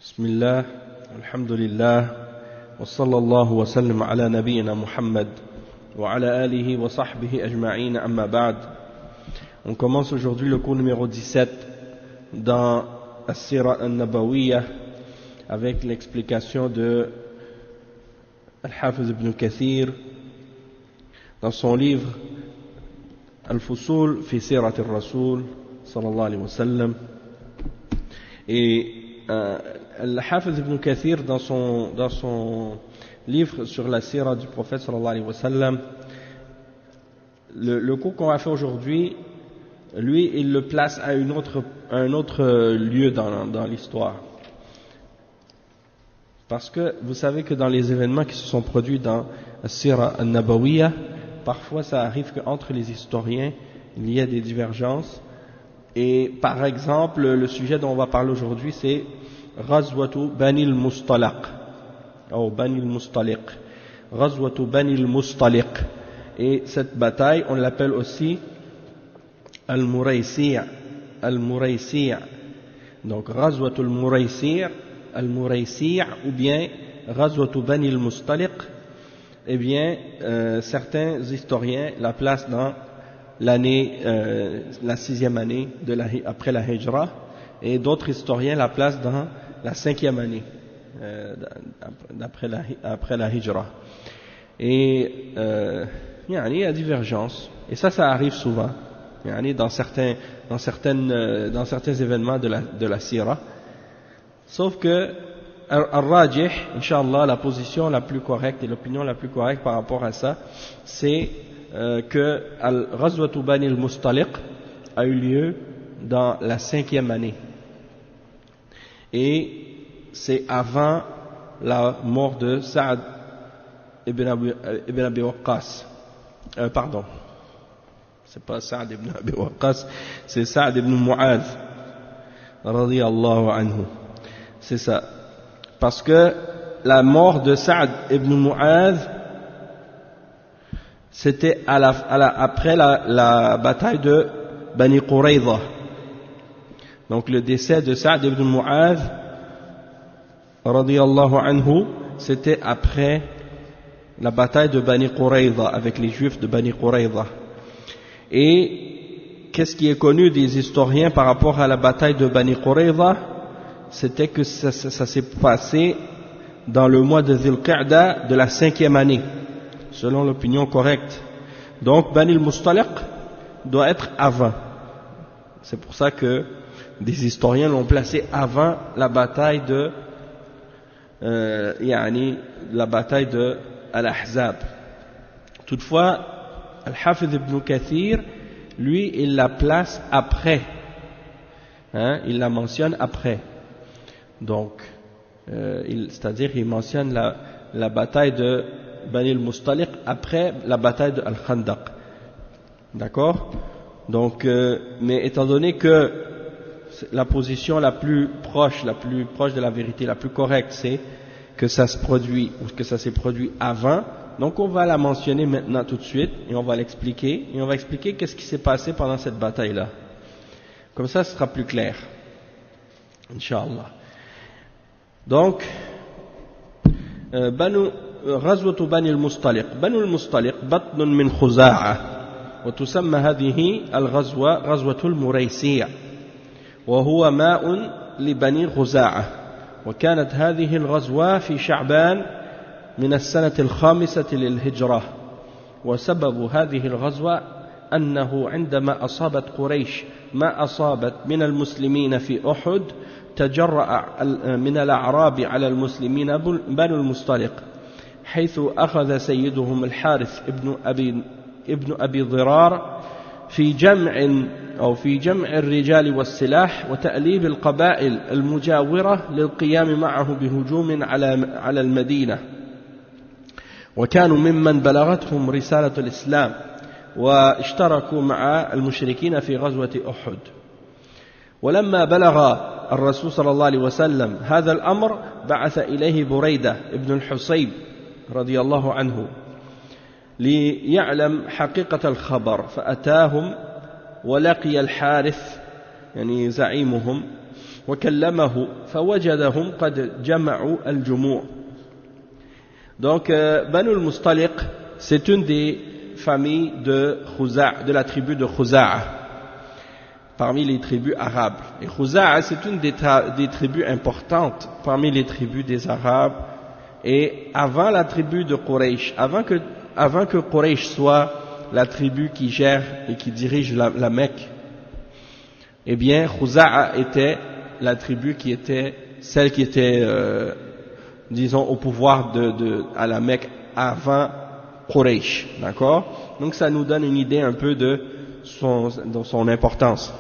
بسم الله الحمد لله وصلى الله وسلم على نبينا محمد وعلى آله وصحبه أجمعين أما بعد. On commence aujourd'hui le cours numéro 17 dans As-Sira An-Nabawiyya avec l'explication de Al-Hafiz ibn Kathir dans son livre Al-Fusul fi Sirat al-Rasul sallallahu alayhi wa sallam. Et Al-Hafiz ibn Kathir dans son livre sur la sira du prophète sallallahu alayhi wa sallam, le cours qu'on va faire aujourd'hui, lui il le place à un autre lieu dans l'histoire, parce que vous savez que dans les événements qui se sont produits dans As-Sira An-Nabawiyya, parfois ça arrive qu'entre les historiens il y a des divergences. Et par exemple, le sujet dont on va parler aujourd'hui, c'est Ghazwatu Bani al-Mustalaq, ou Bani al-Mustaliq, Ghazwatu Bani al-Mustaliq. Et cette bataille, on l'appelle aussi Al-Muraysi', donc Ghazwatu Al-Muraysi' ou bien Ghazwatu Bani al-Mustaliq. Eh bien, certains historiens la placent dans l'année, la 6e année après la Hijra, et d'autres historiens la placent dans la 5e année après la Hijra. Et il y a divergence, et ça arrive souvent dans certains événements de la Sira, sauf que Al-Rajih, Inch'Allah, la position la plus correcte et l'opinion la plus correcte par rapport à ça, c'est que Al-Ghazwatu Bani al-Mustaliq a eu lieu dans la 5e année, et c'est avant la mort de Sa'd ibn Abi Waqqas. Pardon, c'est pas Sa'd ibn Abi Waqqas, c'est Sa'd ibn Mu'adh radiyallahu anhu. C'est ça, parce que la mort de Sa'd ibn Mu'adh, c'était après la bataille de Bani Qurayza. Donc le décès de Sa'd ibn Mu'adh radiyallahu anhu, c'était après la bataille de Bani Qurayza avec les Juifs de Bani Qurayza. Et qu'est-ce qui est connu des historiens par rapport à la bataille de Bani Qurayza? C'était que ça s'est passé dans le mois de Dhul Qa'da de la 5e année, selon l'opinion correcte. Donc Bani al-Mustaliq doit être avant. C'est pour ça que des historiens l'ont placé avant la bataille de Al-Ahzab. Toutefois, Al-Hafiz ibn Kathir, lui, il la place après, il la mentionne après. Donc, c'est-à-dire il mentionne la bataille de Bani al-Mustaliq après la bataille de Al-Khandaq. D'accord? Donc, mais étant donné que la position la plus proche de la vérité, la plus correcte, c'est que ça se produit, ou que ça s'est produit avant, donc on va la mentionner maintenant tout de suite, et on va l'expliquer, et on va expliquer qu'est-ce qui s'est passé pendant cette bataille-là. Comme ça, ce sera plus clair. Inch'Allah. Donc, غزوة بني المصطلق. بنو المصطلق بطن من خزاعة، وتسمى هذه الغزوة غزوة المريسيع، وهو ماء لبني خزاعة. وكانت هذه الغزوة في شعبان من السنة 5 للهجرة. وسبب هذه الغزوة أنه عندما أصابت قريش ما أصابت من المسلمين في أحد، تجرأ من الأعراب على المسلمين بنو المصطلق، حيث أخذ سيدهم الحارث ابن أبي ضرار في جمع الرجال والسلاح وتأليب القبائل المجاورة للقيام معه بهجوم على المدينة، وكانوا ممن بلغتهم رسالة الإسلام واشتركوا مع المشركين في غزوة أحد. ولما بلغ الرسول صلى الله عليه وسلم هذا الأمر بعث إليه بريدة ابن الحصيب رضي الله عنه ليعلم حقيقة الخبر، فأتاهم ولقي الحارث زعيمهم وكلمه فوجدهم قد جمعوا الجموع. Donc Banu al-Mustaliq, c'est une des familles de Khuza'a, de la tribu de Khuza'a, parmi les tribus arabes. Et Khuza'a, c'est une des tribus importantes parmi les tribus des Arabes. Et avant la tribu de Quraysh, avant que Quraysh soit la tribu qui gère et qui dirige la Mecque, eh bien Khuza'a était la tribu qui était celle qui était disons au pouvoir à la Mecque avant Quraysh, d'accord? Donc ça nous donne une idée un peu de son importance.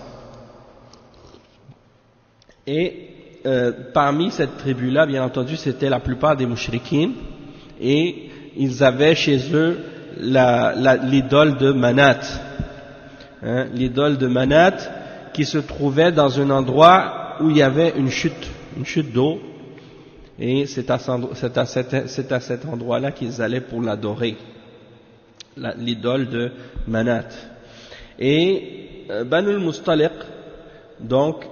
Et parmi cette tribu-là, bien entendu, c'était la plupart des mouchriquines, et ils avaient chez eux l'idole de Manat, l'idole de Manat qui se trouvait dans un endroit où il y avait une chute d'eau, et c'est à cet endroit-là qu'ils allaient pour l'adorer, l'idole de Manat. Et Banu al-Mustaliq, donc,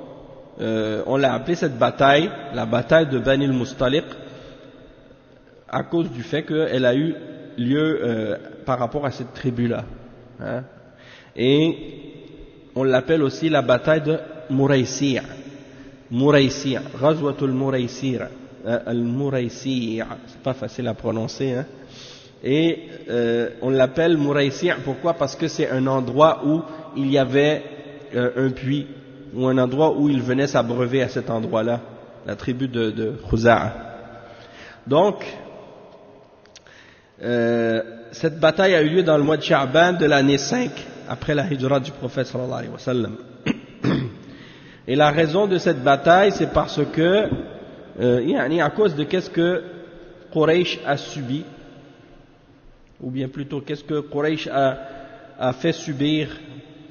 on l'a appelé cette bataille, la bataille de Bani al-Mustaliq, à cause du fait qu'elle a eu lieu par rapport à cette tribu-là. Et on l'appelle aussi la bataille de Muraysi'a. Muraysi'a, Ghazwatul Muraysi'a, al-Muraysi'a, c'est pas facile à prononcer, hein. Et on l'appelle Muraysi'a, pourquoi? Parce que c'est un endroit où il y avait un puits, ou un endroit où ils venaient s'abreuver à cet endroit-là, la tribu de Khuza'a. Donc, cette bataille a eu lieu dans le mois de Sha'ban de l'année 5, après la hijra du prophète sallallahu alayhi wa sallam. Et la raison de cette bataille, c'est parce que, à cause de qu'est-ce que Quraysh a subi, ou bien plutôt qu'est-ce que Quraysh a fait subir,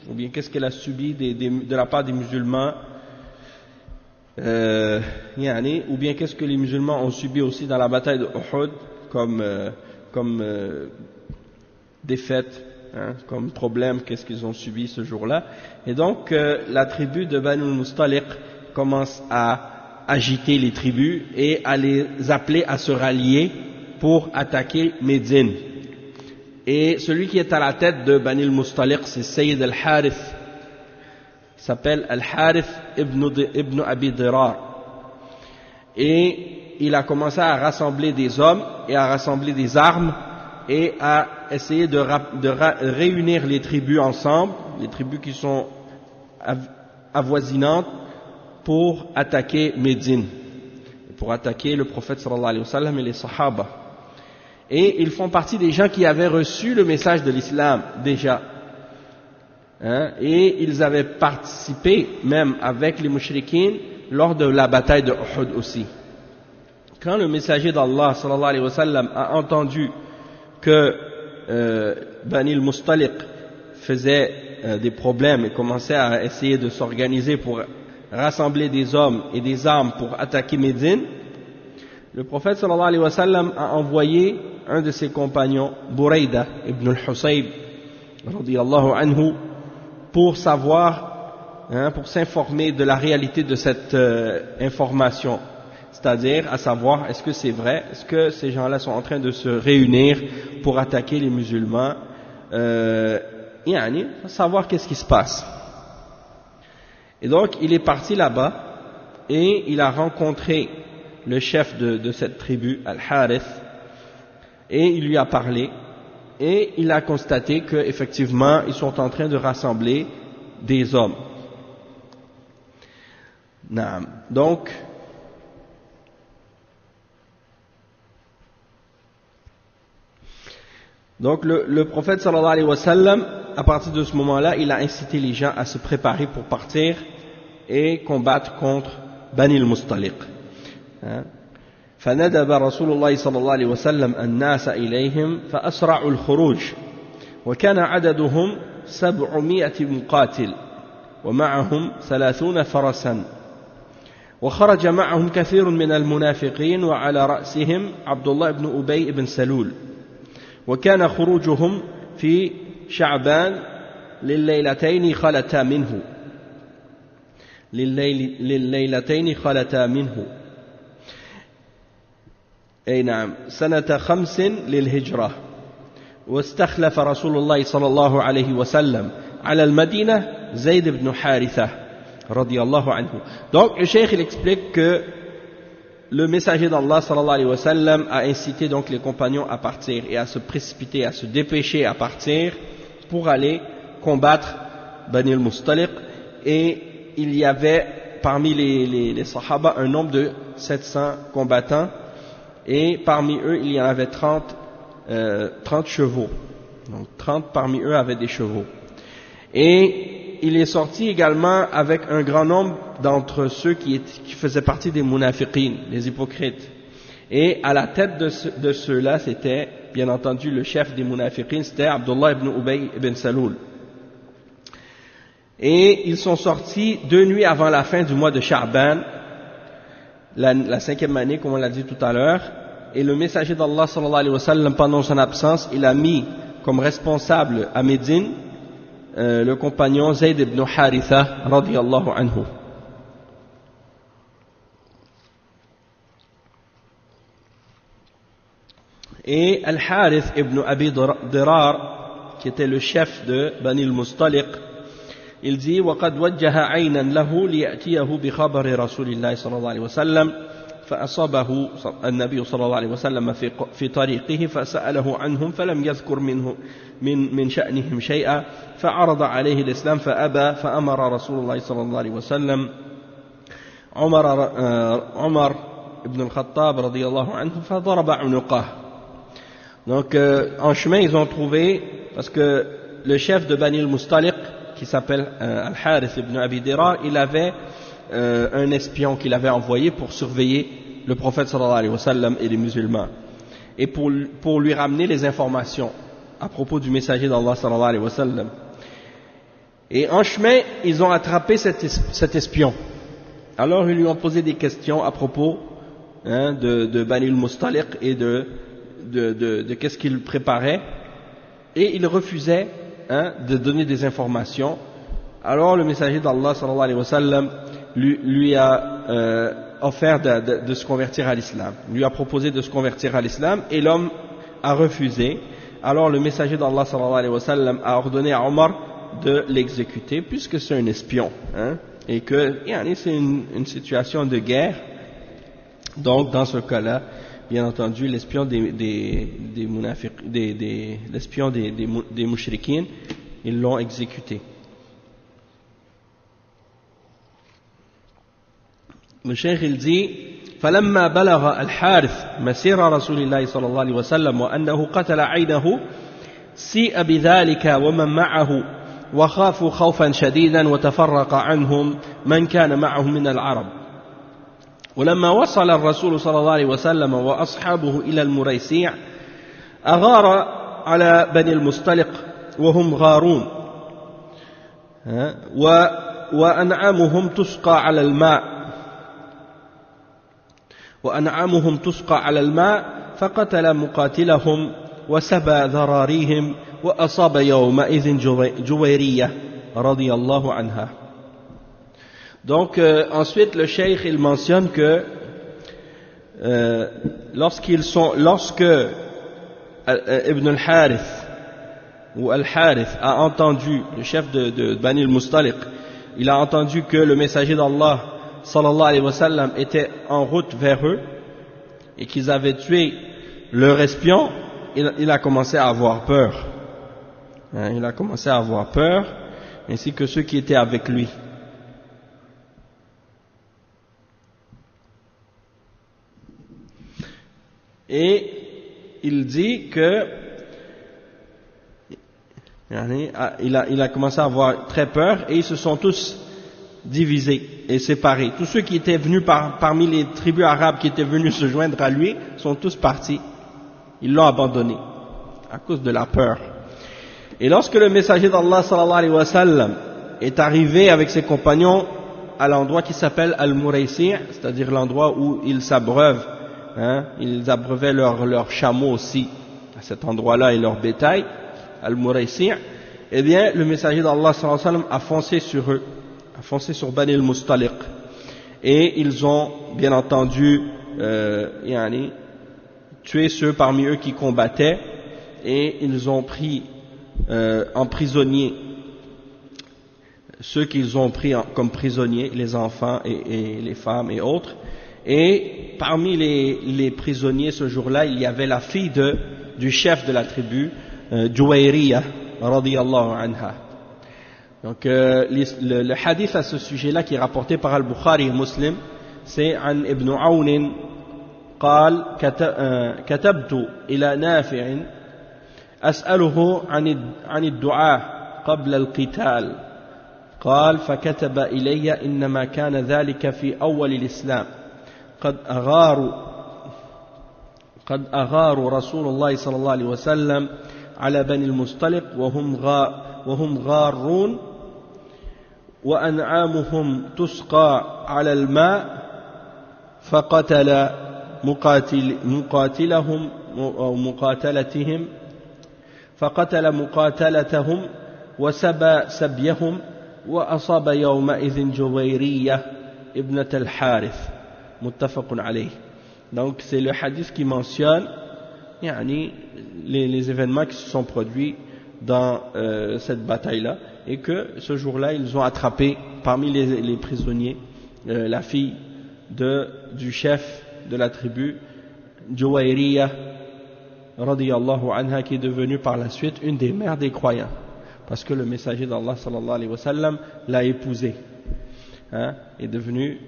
ou bien qu'est-ce qu'elle a subi de la part des musulmans, ou bien qu'est-ce que les musulmans ont subi aussi dans la bataille de Uhud comme défaite, comme problème, qu'est-ce qu'ils ont subi ce jour-là. Et donc la tribu de Banu al-Mustaliq commence à agiter les tribus et à les appeler à se rallier pour attaquer Médine. Et celui qui est à la tête de Bani al-Mustaliq, c'est Sayyid al-Harith, il s'appelle al-Harith ibn Abi Dirar. Et il a commencé à rassembler des hommes et à rassembler des armes et à essayer de réunir les tribus ensemble, les tribus qui sont avoisinantes, pour attaquer Médine, pour attaquer le prophète sallallahu alayhi wa sallam et les sahaba. Et ils font partie des gens qui avaient reçu le message de l'islam déjà, et ils avaient participé même avec les mouchriquines lors de la bataille de Uhud aussi. Quand le messager d'Allah sallallahu alayhi wa sallam a entendu que Bani al-Mustaliq faisait des problèmes et commençait à essayer de s'organiser pour rassembler des hommes et des armes pour attaquer Médine, le prophète sallallahu alayhi wa sallam a envoyé un de ses compagnons, Burayda ibn al-Husayb radiyallahu anhu, pour savoir, pour s'informer de la réalité de cette information, c'est-à-dire à savoir est-ce que c'est vrai, est-ce que ces gens-là sont en train de se réunir pour attaquer les musulmans, savoir qu'est-ce qui se passe. Et donc il est parti là-bas et il a rencontré le chef de cette tribu, Al-Harith, et il lui a parlé, et il a constaté qu'effectivement ils sont en train de rassembler des hommes. Donc le prophète sallallahu alayhi wa sallam, à partir de ce moment-là, il a incité les gens à se préparer pour partir et combattre contre Bani al-Mustaliq. فندب رسول الله صلى الله عليه وسلم الناس إليهم فأسرعوا الخروج وكان عددهم 700 مقاتل ومعهم 30 فرسا وخرج معهم كثير من المنافقين وعلى رأسهم عبد الله بن أبي بن سلول وكان خروجهم في شعبان لليلتين خلتا منه لليلتين خلتا منه أي نعم سنة 5 للهجرة واستخلف رسول الله صلى الله عليه وسلم على المدينة زيد بن حارثة رضي الله عنه. Donc le cheikh il explique que le messager d'Allah sallallahu alayhi wa sallam a incité donc les compagnons à partir et à se précipiter, à se dépêcher à partir pour aller combattre Bani al-Mustaliq, et il y avait parmi les Sahaba un nombre de 700 combattants, et parmi eux il y en avait 30 chevaux, donc 30 parmi eux avaient des chevaux, et il est sorti également avec un grand nombre d'entre ceux qui faisaient partie des munafiqin, les hypocrites, et à la tête de ceux-là c'était bien entendu le chef des munafiqin, c'était Abdullah ibn Ubay ibn Saloul. Et ils sont sortis 2 nuits avant la fin du mois de Sha'ban, la 5e année comme on l'a dit tout à l'heure, et le messager d'Allah sallallahu alayhi wa sallam pendant son absence il a mis comme responsable à Médine le compagnon Zayd ibn Haritha radiyallahu anhu. Et Al-Harith ibn Abi Dirar, qui était le chef de Bani al-Mustaliq, il dit وَقَدْ وَجَّهَ عَيْنًا لَهُ لِيَأْتِيَهُ بِخَبَرِ رَسُولِ اللَّهِ صلى الله عليه وسلم فأصابه النبي صلى الله عليه وسلم في طريقه فسأله عنهم فلم يذكر من شأنهم شيئا فعرض عليه الإسلام فأبى فأمر رسول الله صلى الله عليه وسلم عمر ibn al-Khattab رضي الله عنه فضرب عنقه. Donc en chemin ils ont trouvé, parce que le chef de Bani al-Mustaliq qui s'appelle Al-Harith ibn Abi Dirar, il avait un espion qu'il avait envoyé pour surveiller le prophète sallallahu alayhi wa sallam et les musulmans, et pour lui ramener les informations à propos du messager d'Allah sallallahu alayhi wa sallam. Et en chemin ils ont attrapé cet espion. Alors ils lui ont posé des questions à propos de Bani al-Mustaliq et de qu'est-ce qu'il préparait, et il refusait de donner des informations. Alors le messager d'Allah sallallahu alayhi wa sallam lui a offert de se convertir à l'islam, lui a proposé de se convertir à l'islam, et l'homme a refusé. Alors le messager d'Allah sallallahu alayhi wa sallam a ordonné à Omar de l'exécuter, puisque c'est un espion, et que c'est une situation de guerre. Donc dans ce cas-là, bien entendu, l'espion l'espion des mouchriquines, ils l'ont exécuté. Le cheikh il dit فلما بلغ الحارث مسير رسول الله صلى الله عليه وسلم وأنه قتل عينه سيء بذلك ومن معه وخافوا خوفا شديدا وتفرق عنهم من كان معهم من العرب. ولما وصل الرسول صلى الله عليه وسلم وأصحابه إلى المريسيع أغار على بني المصطلق وهم غارون وأنعامهم تسقى على الماء فقتل مقاتلهم وسبى ذراريهم وأصاب يومئذ جويرية رضي الله عنها. Donc ensuite le cheikh il mentionne que lorsque Ibn al-Harith ou Al-Harith a entendu, le chef de Bani al-Mustaliq, il a entendu que le messager d'Allah sallallahu alayhi wa sallam était en route vers eux et qu'ils avaient tué leur espion, il a commencé à avoir peur. Il a commencé à avoir peur, ainsi que ceux qui étaient avec lui. Et il dit que il a commencé à avoir très peur, et ils se sont tous divisés et séparés. Tous ceux qui étaient venus parmi les tribus arabes qui étaient venus se joindre à lui sont tous partis. Ils l'ont abandonné à cause de la peur. Et lorsque le messager d'Allah sallallahu alayhi wa sallam est arrivé avec ses compagnons à l'endroit qui s'appelle Al-Muraysi', c'est-à-dire l'endroit où ils s'abreuvent, ils abreuvaient leurs chameaux aussi à cet endroit-là et leur bétail, Al-Muraysi', eh bien le messager d'Allah sallallahu alayhi wa sallam a foncé sur eux foncé sur Bani al-Mustaliq. Et ils ont, bien entendu, tué ceux parmi eux qui combattaient, et ils ont pris en prisonnier ceux qu'ils ont pris comme prisonniers, les enfants et les femmes et autres. Et parmi les prisonniers ce jour-là, il y avait la fille du chef de la tribu, Juwayriya, radiyallahu anha. Donc le hadith à ce sujet-là qui est rapporté par Al-Bukhari et Muslim, c'est An Ibn Aoun قال كتبت إلى نافع أسأله عن الدعاء قبل القتال قال فكتب إلي إنما كان ذلك في أول الإسلام قد أغار رسول الله صلى الله عليه وسلم على بني المصطلق وهم غارون وأنعامهم تسقى على الماء فقتل مقاتلهم أو مقاتلتهم وسبى سبيهم وأصاب يومئذ جويرية ابنة الحارث متفق عليه. Donc c'est le hadith qui mentionne les événements qui se sont produits dans cette bataille-là, et que ce jour-là ils ont attrapé parmi les prisonniers la fille du chef de la tribu, Juwayriya radiyallahu anha, qui est devenue par la suite une des mères des croyants, parce que le messager d'Allah sallallahu alayhi wa sallam l'a épousée, elle est devenue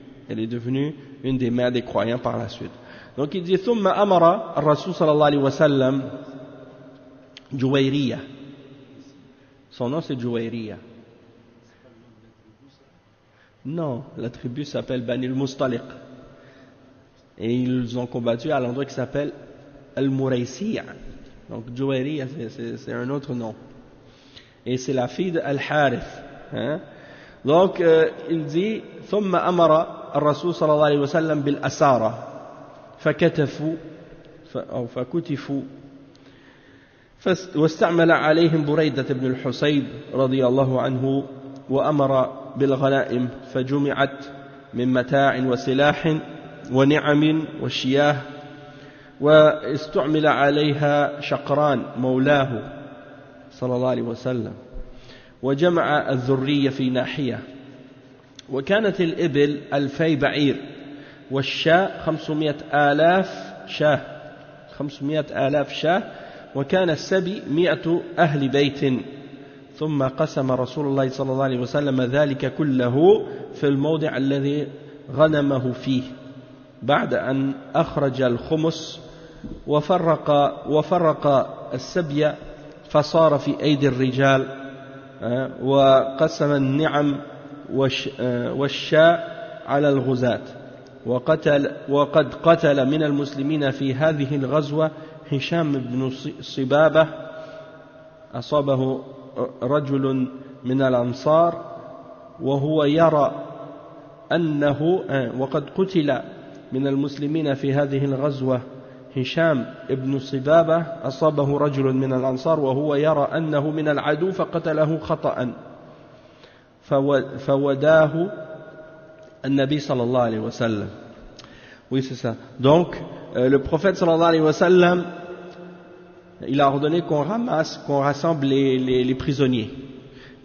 une des mères des croyants par la suite. Donc il dit ثم أمر الرسول صلى الله عليه وسلم Juwayriya, son nom c'est Juwayriya. Non, la tribu s'appelle Bani al-Mustaliq, et ils ont combattu à l'endroit qui s'appelle Al-Muraysiya. Donc Juwayriya c'est un autre nom, et c'est la fille d'Al-Harith. Donc il dit ثم أمر الرسول صلى الله عليه وسلم بالأسارة فكتفوا واستعمل عليهم بريدة بن الحصيب رضي الله عنه وأمر بالغنائم فجمعت من متاع وسلاح ونعم وشياه، واستعمل عليها شقران مولاه صلى الله عليه وسلم، وجمع الذرية في ناحية، وكانت الإبل 2000 بعير والشاة 500,000 شاة، وكان السبي 100 أهل بيت. ثم قسم رسول الله صلى الله عليه وسلم ذلك كله في الموضع الذي غنمه فيه بعد أن أخرج الخمس، وفرق السبي فصار في أيدي الرجال، وقسم النعم والشاء على الغزاة. وقد قتل من المسلمين في هذه الغزوة هشام بن صبابة أصابه رجل من الأنصار وهو يرى أنه وقد قتل من المسلمين في هذه الغزوة هشام بن صبابة أصابه رجل من الأنصار وهو يرى أنه من العدو فقتله خطأ فوداه النبي صلى الله عليه وسلم. Oui, c'est ça. Donc le prophète sallallahu alayhi wa sallam, il a ordonné qu'on rassemble les prisonniers,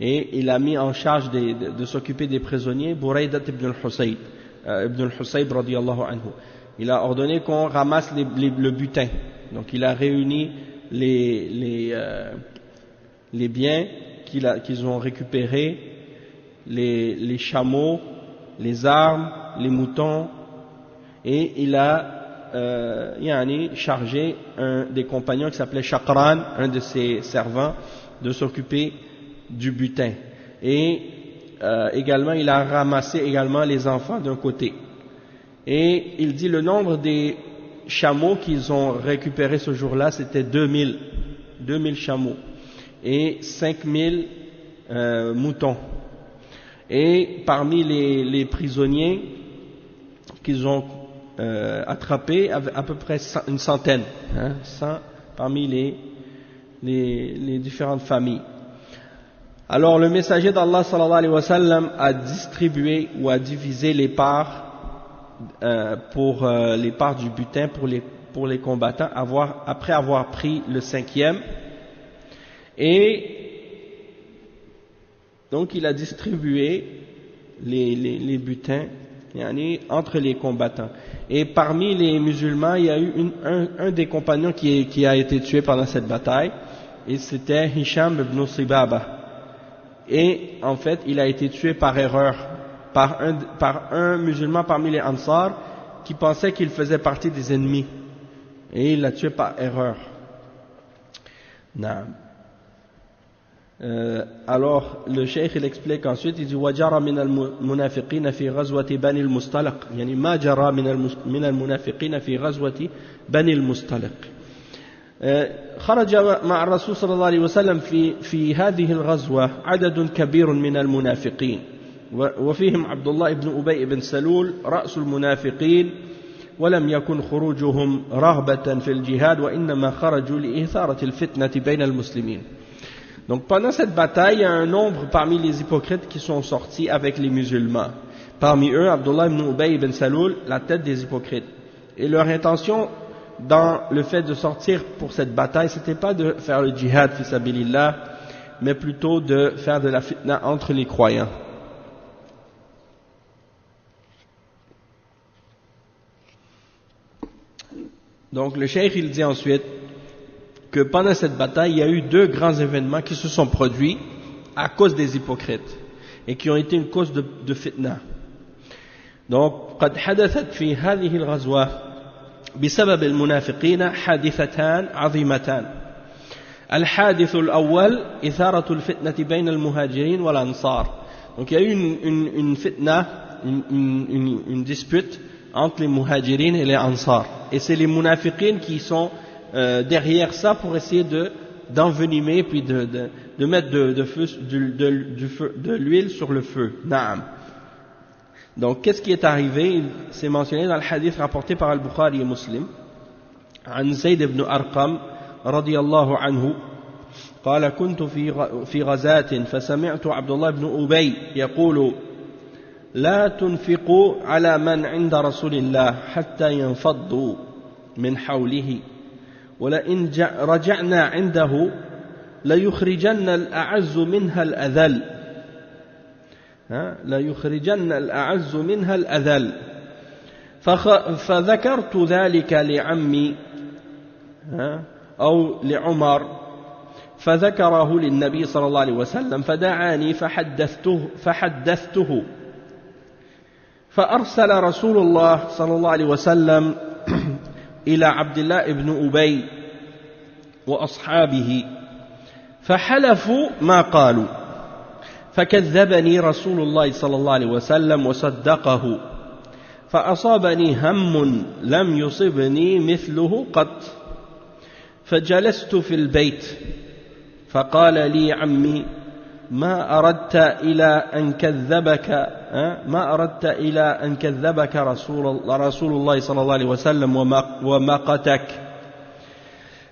et il a mis en charge de s'occuper des prisonniers Buraydat ibn al-Husayb radiyallahu anhu. Il a ordonné qu'on ramasse le butin. Donc il a réuni les biens qu'ils ont récupérés, les chameaux, les armes, les moutons, et il a chargé un des compagnons qui s'appelait Shaqran, un de ses servants, de s'occuper du butin. Et également il a ramassé également les enfants d'un côté. Et il dit le nombre des chameaux qu'ils ont récupérés ce jour-là, c'était 2000 chameaux et 5000 moutons. Et parmi les prisonniers qu'ils ont attrapés, à peu près une centaine, 100 parmi les différentes familles. Alors le messager d'Allah sallallahu alayhi wa sallam a distribué ou a divisé les parts pour les parts du butin pour les combattants après avoir pris le 5e, et donc il a distribué les butins entre les combattants. Et parmi les musulmans, il y a eu un des compagnons qui a été tué pendant cette bataille, et c'était Hisham ibn Sibaba. Et en fait, il a été tué par erreur par un musulman parmi les Ansar qui pensait qu'il faisait partie des ennemis, et il l'a tué par erreur. Alors le cheikh il explique ensuite, il dit وجرى من المنافقين في غزوة بني المصطلق، يعني ما جرى من المنافقين في غزوة بني المصطلق. خرج مع الرسول صلى الله عليه وسلم في هذه الغزوة عدد كبير من المنافقين، وفيهم عبد الله بن أبي بن سلول رأس المنافقين، ولم يكن خروجهم رغبة في الجهاد وإنما خرجوا لإثارة الفتنة بين المسلمين. Donc pendant cette bataille, il y a un nombre parmi les hypocrites qui sont sortis avec les musulmans. Parmi eux, Abdullah ibn Ubay ibn Salul, la tête des hypocrites. Et leur intention dans le fait de sortir pour cette bataille, c'était pas de faire le djihad fi sabilillah, mais plutôt de faire de la fitna entre les croyants. Donc le cheikh il dit ensuite que pendant cette bataille, il y a eu deux grands événements qui se sont produits à cause des hypocrites et qui ont été une cause de fitna. Donc, قد حدثت في هذه الغزوة بسبب المنافقين حادثتان عظيمتان. الحادث الأول إثارة الفتنة بين المهاجرين والأنصار. Donc, il y a eu une fitna, une dispute entre les muhajirines et les ansar. Et c'est les munafiqines qui sont derrière ça pour essayer d'envenimer puis de mettre de l'huile sur le feu. Naam. Donc qu'est-ce qui est arrivé? C'est mentionné dans le hadith rapporté par Al-Bukhari et Muslim عن زيد بن أرقم رضي الله عنه قال كنت في غزاة فسمعت عبد الله بن أبي يقول لا تنفقوا على من عند رسول الله حتى ينفضوا من حوله ولئن رجعنا عنده ليخرجن الأعز منها الأذل ليخرجن الأعز منها الأذل فذكرت ذلك لعمي أو لعمر فذكره للنبي صلى الله عليه وسلم فدعاني فحدثته فأرسل رسول الله صلى الله عليه وسلم إلى عبد الله بن أبي وأصحابه فحلفوا ما قالوا فكذبني رسول الله صلى الله عليه وسلم وصدقه فأصابني هم لم يصبني مثله قط فجلست في البيت فقال لي عمي ما أردت إلى أن كذبك رسول الله صلى الله عليه وسلم ومقتك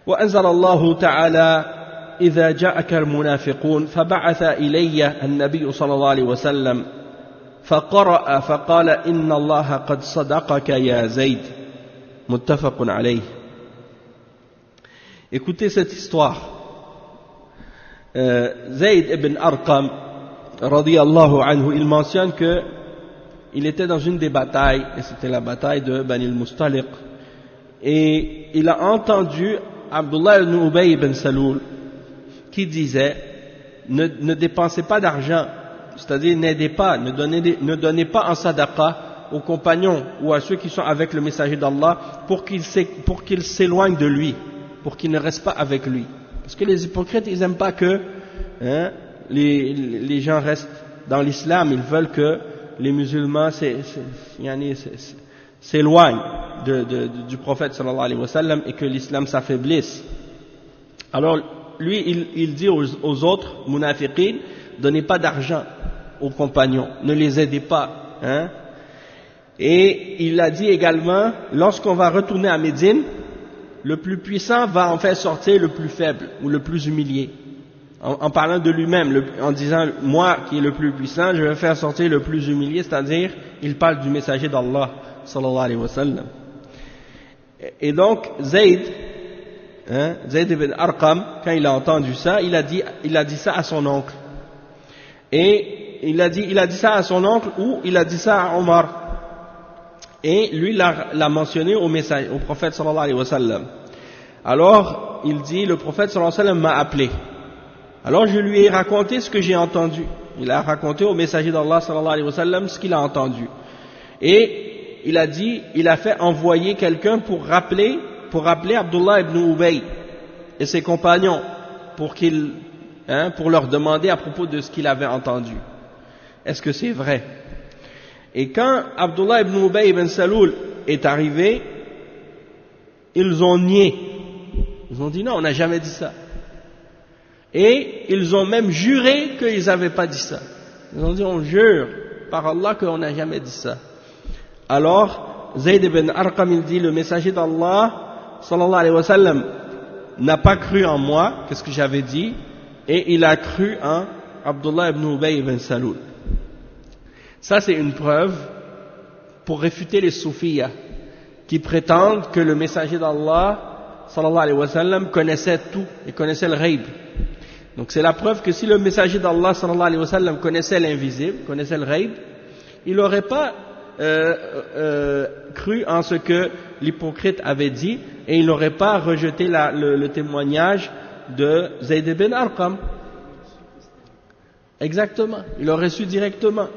وأنزل الله تعالى إذا جاءك المنافقون فبعث إلي النبي صلى الله عليه وسلم فقرأ فقال إن الله قد صدقك يا زيد متفق عليه. Écoutez cette histoire. Zayd ibn Arqam radiyallahu anhu, il mentionne que il était dans une des batailles, et c'était la bataille de Bani al-Mustaliq, et il a entendu Abdullah ibn Ubay ibn Salul qui disait ne dépensez pas d'argent, c'est-à-dire n'aidez pas, ne donnez pas en sadaqa aux compagnons ou à ceux qui sont avec le messager d'Allah pour qu'ils s'éloignent de lui, pour qu'ils ne restent pas avec lui. Parce que les hypocrites, ils n'aiment pas que les gens restent dans l'islam, ils veulent que les musulmans s'éloignent du prophète sallallahu alayhi wa sallam et que l'islam s'affaiblisse. Alors lui, il dit aux autres munafiqin, donnez pas d'argent aux compagnons, ne les aidez pas. Et il a dit également, lorsqu'on va retourner à Médine, le plus puissant va en faire sortir le plus faible ou le plus humilié. en parlant de lui-même, en disant moi qui est le plus puissant, je vais faire sortir le plus humilié, c'est-à-dire il parle du messager d'Allah sallallahu alayhi wa sallam. Et donc Zayd ibn Arqam, quand il a entendu ça, il a dit ça à son oncle. Et il a dit ça à son oncle, ou il a dit ça à Omar. Et lui l'a mentionné au prophète sallallahu alayhi wa sallam. Alors il dit, le prophète sallallahu alayhi wa sallam m'a appelé. Alors je lui ai raconté ce que j'ai entendu. Il a raconté au messager d'Allah sallallahu alayhi wa sallam ce qu'il a entendu. Et il a fait envoyer quelqu'un pour rappeler Abdullah ibn Ubay et ses compagnons pour leur demander à propos de ce qu'il avait entendu. Est-ce que c'est vrai? Et quand Abdullah ibn Ubay ibn Saloul est arrivé, ils ont nié. Ils ont dit non, on n'a jamais dit ça. Et ils ont même juré qu'ils n'avaient pas dit ça. Ils ont dit on jure par Allah qu'on n'a jamais dit ça. Alors Zayd ibn Arqam il dit, le messager d'Allah sallallahu alayhi wa sallam n'a pas cru en moi, qu'est-ce que j'avais dit, et il a cru en Abdullah ibn Ubay ibn Saloul. Ça c'est une preuve pour réfuter les soufiyas qui prétendent que le messager d'Allah sallallahu alayhi wa sallam connaissait tout et connaissait le ghaib. Donc c'est la preuve que si le messager d'Allah sallallahu alayhi wa sallam connaissait l'invisible, connaissait le ghaib, il n'aurait pas cru en ce que l'hypocrite avait dit, et il n'aurait pas rejeté le témoignage de Zayd ibn Arqam. Exactement, il aurait su directement.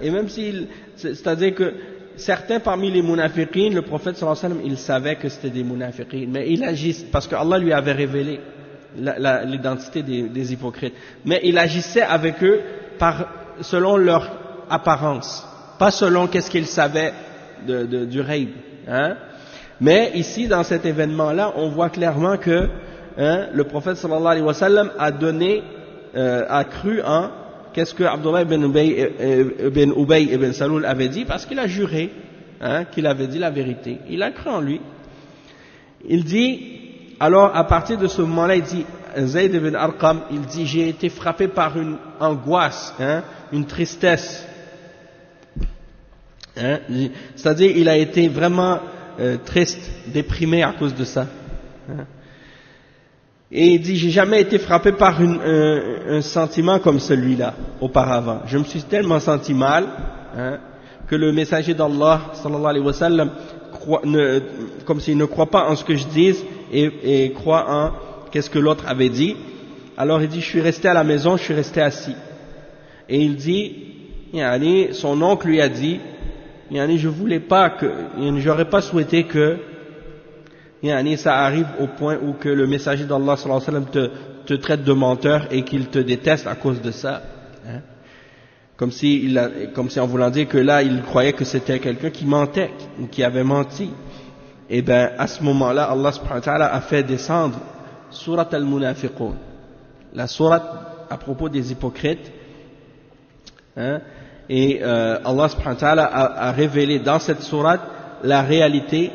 Et même c'est-à-dire que certains parmi les munafiqines, le prophète sallallahu alayhi wa sallam, il savait que c'était des munafiqines, mais il agissait, parce que Allah lui avait révélé l'identité des hypocrites, mais il agissait avec eux selon leur apparence, pas selon qu'est-ce qu'ils savaient du ghaib. Mais ici, dans cet événement-là, on voit clairement que le prophète sallallahu alayhi wa sallam a cru en qu'est-ce que Abdullah ibn Ubay ibn Saloul avait dit, parce qu'il a juré qu'il avait dit la vérité. Il a cru en lui. Il dit, alors à partir de ce moment-là, il dit, Zayd ibn Arqam, il dit, j'ai été frappé par une angoisse, une tristesse. C'est-à-dire, il a été vraiment triste, déprimé à cause de ça. Et il dit, j'ai jamais été frappé par un sentiment comme celui-là auparavant. Je me suis tellement senti mal que le messager d'Allah sallallahu alayhi wa sallam comme s'il ne croit pas en ce que je dis et croit en qu'est-ce que l'autre avait dit. Alors il dit, je suis resté à la maison, je suis resté assis. Et il dit, son oncle lui a dit, j'aurais pas souhaité que ça arrive au point où que le messager d'Allah sallallahu alayhi wa sallam te traite de menteur et qu'il te déteste à cause de ça. Comme si en voulant dire que là, il croyait que c'était quelqu'un qui mentait, ou qui avait menti. Et bien, à ce moment-là, Allah subhanahu wa ta'ala a fait descendre Surat al-Munafiqun, la sourate à propos des hypocrites. Et Allah subhanahu wa ta'ala a révélé dans cette sourate la réalité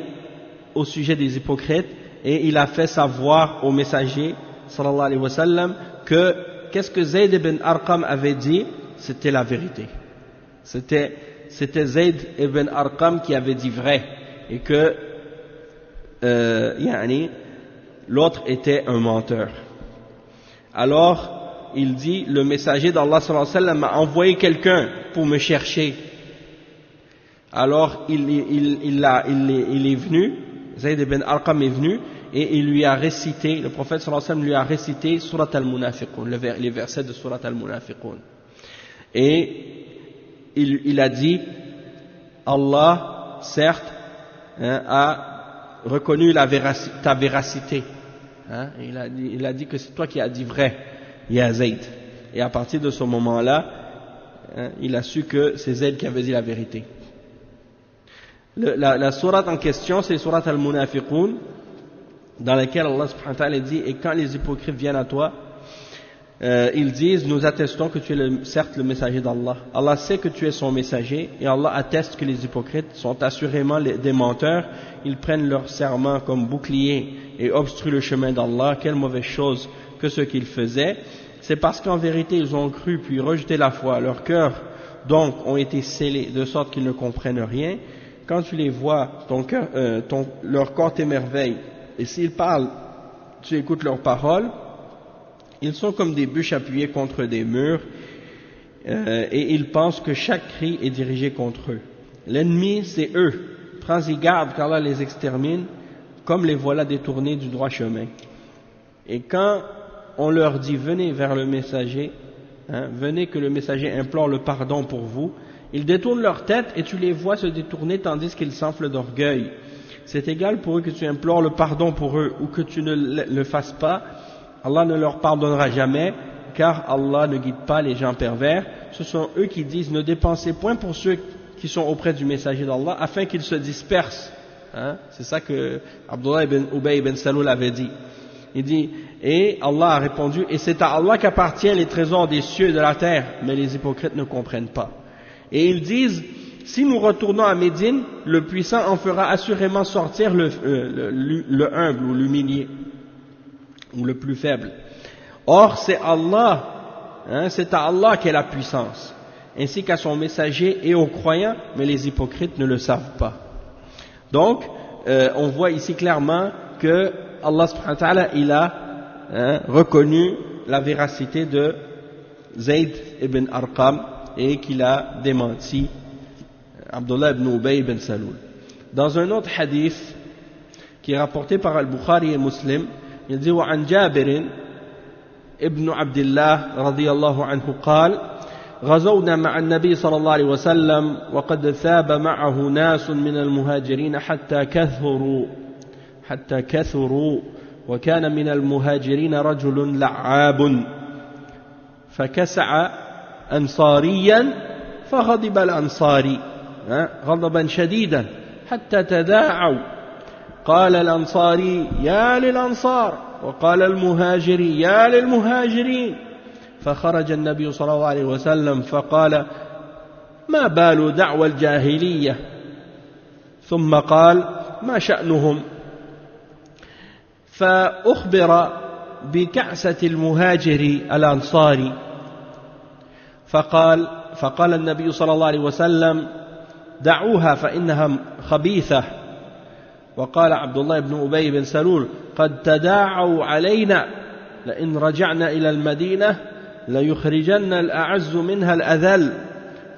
au sujet des hypocrites, et il a fait savoir au messager sallallahu alayhi wa sallam que qu'est-ce que Zayd ibn Arqam avait dit, c'était la vérité. C'était Zayd ibn Arqam qui avait dit vrai, et que l'autre était un menteur. Alors il dit, le messager d'Allah sallallahu alayhi wa sallam m'a envoyé quelqu'un pour me chercher. Alors il est venu, Zayd ibn Arqam est venu, et il lui a récité, le prophète sallallahu alayhi wa sallam lui a récité Surat al-Munafiqun, les versets de Surat al-Munafiqun. Et il a dit, Allah, certes, a reconnu ta véracité. Il a dit que c'est toi qui as dit vrai, ya Zayd. Et à partir de ce moment-là, il a su que c'est Zayd qui avait dit la vérité. La sourate en question, c'est Surat al-Munafiqun, dans laquelle Allah subhanahu wa ta'ala dit, et quand les hypocrites viennent à toi, ils disent, nous attestons que tu es certes le messager d'Allah. Allah sait que tu es son messager, et Allah atteste que les hypocrites sont assurément des menteurs. Ils prennent leur serment comme bouclier et obstruent le chemin d'Allah. Quelle mauvaise chose que ce qu'ils faisaient. c'est parce qu'en vérité ils ont cru puis rejeté la foi, leurs cœurs donc ont été scellés de sorte qu'ils ne comprennent rien. Quand tu les vois, leur corps t'émerveille, et s'ils parlent, tu écoutes leurs paroles, ils sont comme des bûches appuyées contre des murs, et ils pensent que chaque cri est dirigé contre eux. L'ennemi, c'est eux. Prends-y garde qu'Allah les extermine, comme les voilà détournés du droit chemin. Et quand on leur dit venez vers le messager, venez que le messager implore le pardon pour vous, ils détournent leur tête et tu les vois se détourner tandis qu'ils s'enflent d'orgueil. C'est égal pour eux que tu implores le pardon pour eux ou que tu ne le fasses pas, Allah ne leur pardonnera jamais, car Allah ne guide pas les gens pervers. Ce sont eux qui disent ne dépensez point pour ceux qui sont auprès du messager d'Allah afin qu'ils se dispersent. C'est ça que Abdullah ibn Ubay ibn Salul avait dit. Il dit, et Allah a répondu, et c'est à Allah qu'appartiennent les trésors des cieux et de la terre, mais les hypocrites ne comprennent pas. Et ils disent, si nous retournons à Médine, le puissant en fera assurément sortir le humble ou l'humilié, ou le plus faible. Or, c'est Allah, c'est à Allah qu'est la puissance, ainsi qu'à son messager et aux croyants, mais les hypocrites ne le savent pas. Donc, on voit ici clairement que Allah subhanahu wa ta'ala, il a reconnu la véracité de Zayd ibn Arqam et qu'il a démenti Abdullah ibn Ubay ibn Salul. Dans un autre hadith qui est rapporté par Al-Bukhari et Muslim, il dit وعن جابر ابن عبد الله رضي الله عنه قال غزونا مع النبي صلى الله عليه وسلم وقد ثاب معه ناس من المهاجرين حتى كثروا وكان من المهاجرين رجل لعاب فكسع أنصاريا فغضب الأنصاري غضبا شديدا حتى تداعوا قال الأنصاري يا للأنصار وقال المهاجري يا للمهاجرين فخرج النبي صلى الله عليه وسلم فقال ما بال دعوى الجاهلية ثم قال ما شأنهم فأخبر بكعسة المهاجر الأنصاري فقال النبي صلى الله عليه وسلم دعوها فإنها خبيثة وقال عبد الله بن أبي بن سلول قد تداعوا علينا لئن رجعنا إلى المدينة ليخرجن الأعز منها الأذل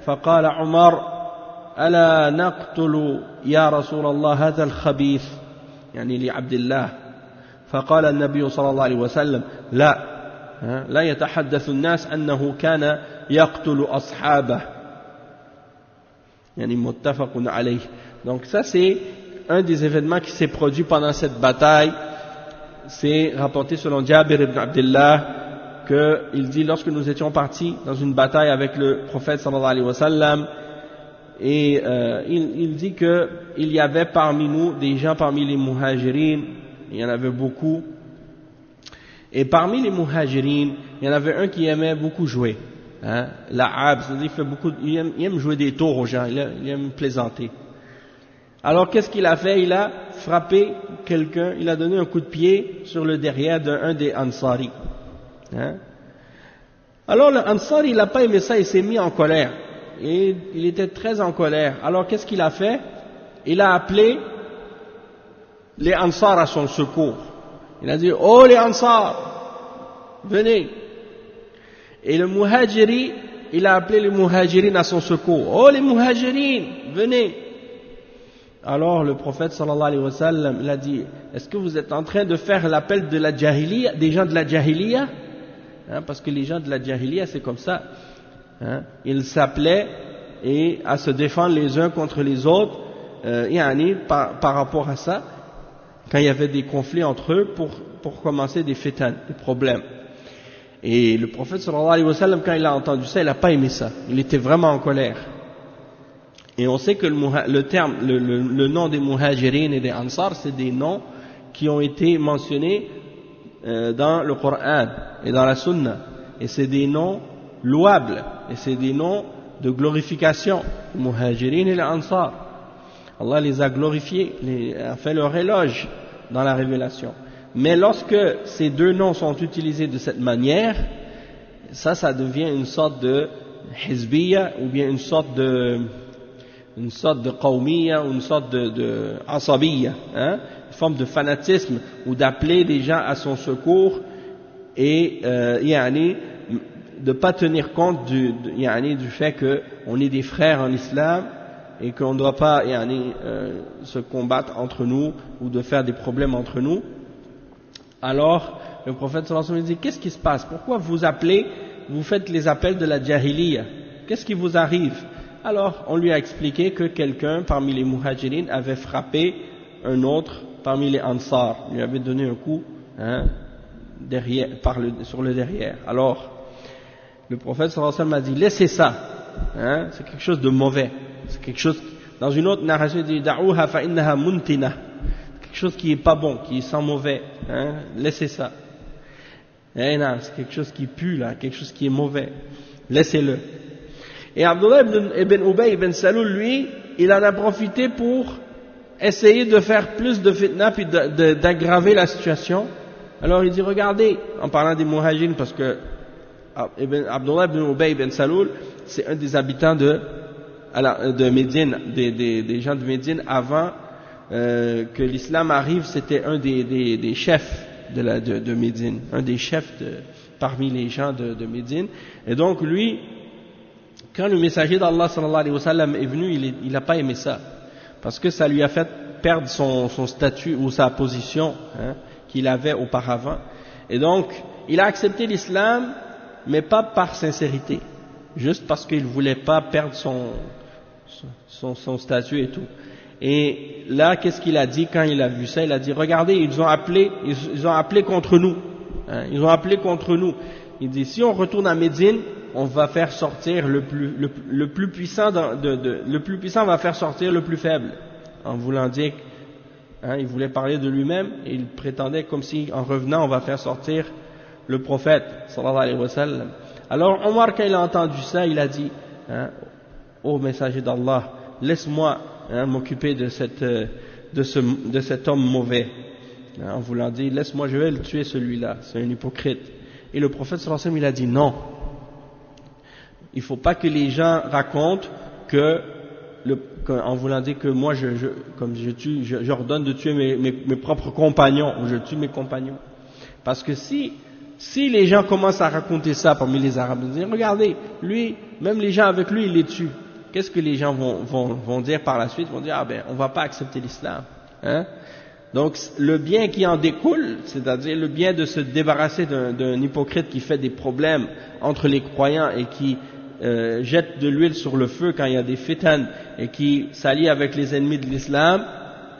فقال عمر ألا نقتل يا رسول الله هذا الخبيث يعني لعبد الله فقال النبي صلى الله عليه وسلم لا يتحدث الناس أنه كان يقتل أصحابه يعني متفق عليه. Donc ça c'est un des événements qui s'est produit pendant cette bataille. C'est rapporté selon Jabir ibn Abdullah qu'il dit lorsque nous étions partis dans une bataille avec le prophète sallallahu alayhi wa sallam, et il dit que il y avait parmi nous des gens parmi les muhajirin, il y en avait beaucoup, et parmi les muhajirin il y en avait un qui aimait beaucoup jouer, l'a'ab, c'est-à-dire il aime jouer des tours aux gens, il aime plaisanter. Alors qu'est-ce qu'il a fait? Il a frappé quelqu'un, il a donné un coup de pied sur le derrière d'un des Ansari. Alors le Ansari, il n'a pas aimé ça, il s'est mis en colère. Et il était très en colère. Alors qu'est-ce qu'il a fait? Il a appelé les Ansar à son secours. Il a dit, oh les Ansar, venez. Et le Muhajiri, il a appelé les Muhajirin à son secours. Oh les Muhajirin, venez. Alors le prophète sallallahu alayhi wa sallam, il a dit, est-ce que vous êtes en train de faire l'appel de la jahiliya, des gens de la jahiliya? Parce que les gens de la jahiliya c'est comme ça. Ils s'appelaient et à se défendre les uns contre les autres, par rapport à ça, quand il y avait des conflits entre eux pour commencer des fitan, des problèmes. Et le prophète sallallahu alayhi wa sallam, quand il a entendu ça, il n'a pas aimé ça. Il était vraiment en colère. Et on sait que le nom des muhajirin et des ansar, c'est des noms qui ont été mentionnés dans le Coran et dans la Sunna. Et c'est des noms louables, et c'est des noms de glorification, les muhajirin et les ansar. Allah les a glorifiés, a fait leur éloge dans la révélation. Mais lorsque ces deux noms sont utilisés de cette manière, ça devient une sorte de hizbiyya, ou bien une sorte de qawmiyya, ou une sorte de asabiyya, hein, une forme de fanatisme, ou d'appeler les gens à son secours, et de pas tenir compte du fait qu'on est des frères en islam, et qu'on ne doit pas se combattre entre nous, ou de faire des problèmes entre nous. Alors, le prophète sallallahu alayhi wa sallam dit, qu'est-ce qui se passe? Pourquoi vous faites les appels de la jahiliya? Qu'est-ce qui vous arrive? Alors, on lui a expliqué que quelqu'un parmi les muhajirin avait frappé un autre parmi les ansar, lui avait donné un coup, hein, sur le derrière. Alors, le prophète sallallahu alayhi wa sallam a dit, laissez ça, hein, c'est quelque chose de mauvais, c'est quelque chose, dans une autre narration il dit, da'uha fa innaha muntina, quelque chose qui est pas bon, qui sent mauvais, hein, laissez ça. Non, c'est quelque chose qui pue là, quelque chose qui est mauvais, laissez-le. Et Abdullah ibn Ubay ibn Salul, lui, il en a profité pour essayer de faire plus de fitna, puis d'aggraver la situation. Alors il dit, regardez, en parlant des muhajirin, parce que Abdullah ibn Ubay ibn Salul, c'est un des habitants de Médine, des gens de Médine, avant que l'islam arrive, c'était un des chefs de Médine, un des chefs parmi les gens de Médine. Et donc lui, quand le messager d'Allah sallallahu alayhi wa sallam est venu, il n'a pas aimé ça, parce que ça lui a fait perdre son statut ou sa position, hein, qu'il avait auparavant. Et donc, il a accepté l'islam, mais pas par sincérité, juste parce qu'il ne voulait pas perdre son statut et tout. Et là, qu'est-ce qu'il a dit quand il a vu ça? Il a dit, regardez, ils ont appelé contre nous, hein, ils ont appelé contre nous. Il dit, si on retourne à Médine, on va faire sortir le plus puissant le plus puissant va faire sortir le plus faible, en voulant dire, hein, il voulait parler de lui-même, et il prétendait comme si, en revenant, on va faire sortir le prophète, sallallahu alayhi wa sallam. Alors Omar, quand il a entendu ça, il a dit, hein, ô messager d'Allah, laisse-moi, hein, m'occuper de cet homme mauvais, hein, en voulant dire, laisse-moi, je vais le tuer celui-là, c'est un hypocrite. Et le prophète sallallahu alayhi wa sallam, il a dit non, il ne faut pas que les gens racontent en voulant dire que moi j'ordonne de tuer mes propres compagnons, ou je tue mes compagnons. Parce que si les gens commencent à raconter ça parmi les Arabes, ils disent, regardez, lui, même les gens avec lui, il les tue. Qu'est-ce que les gens vont dire par la suite? Ils vont dire, ah ben, on ne va pas accepter l'islam, hein? Donc, le bien qui en découle, c'est-à-dire le bien de se débarrasser d'un hypocrite qui fait des problèmes entre les croyants et qui jette de l'huile sur le feu quand il y a des fitan et qui s'allie avec les ennemis de l'islam,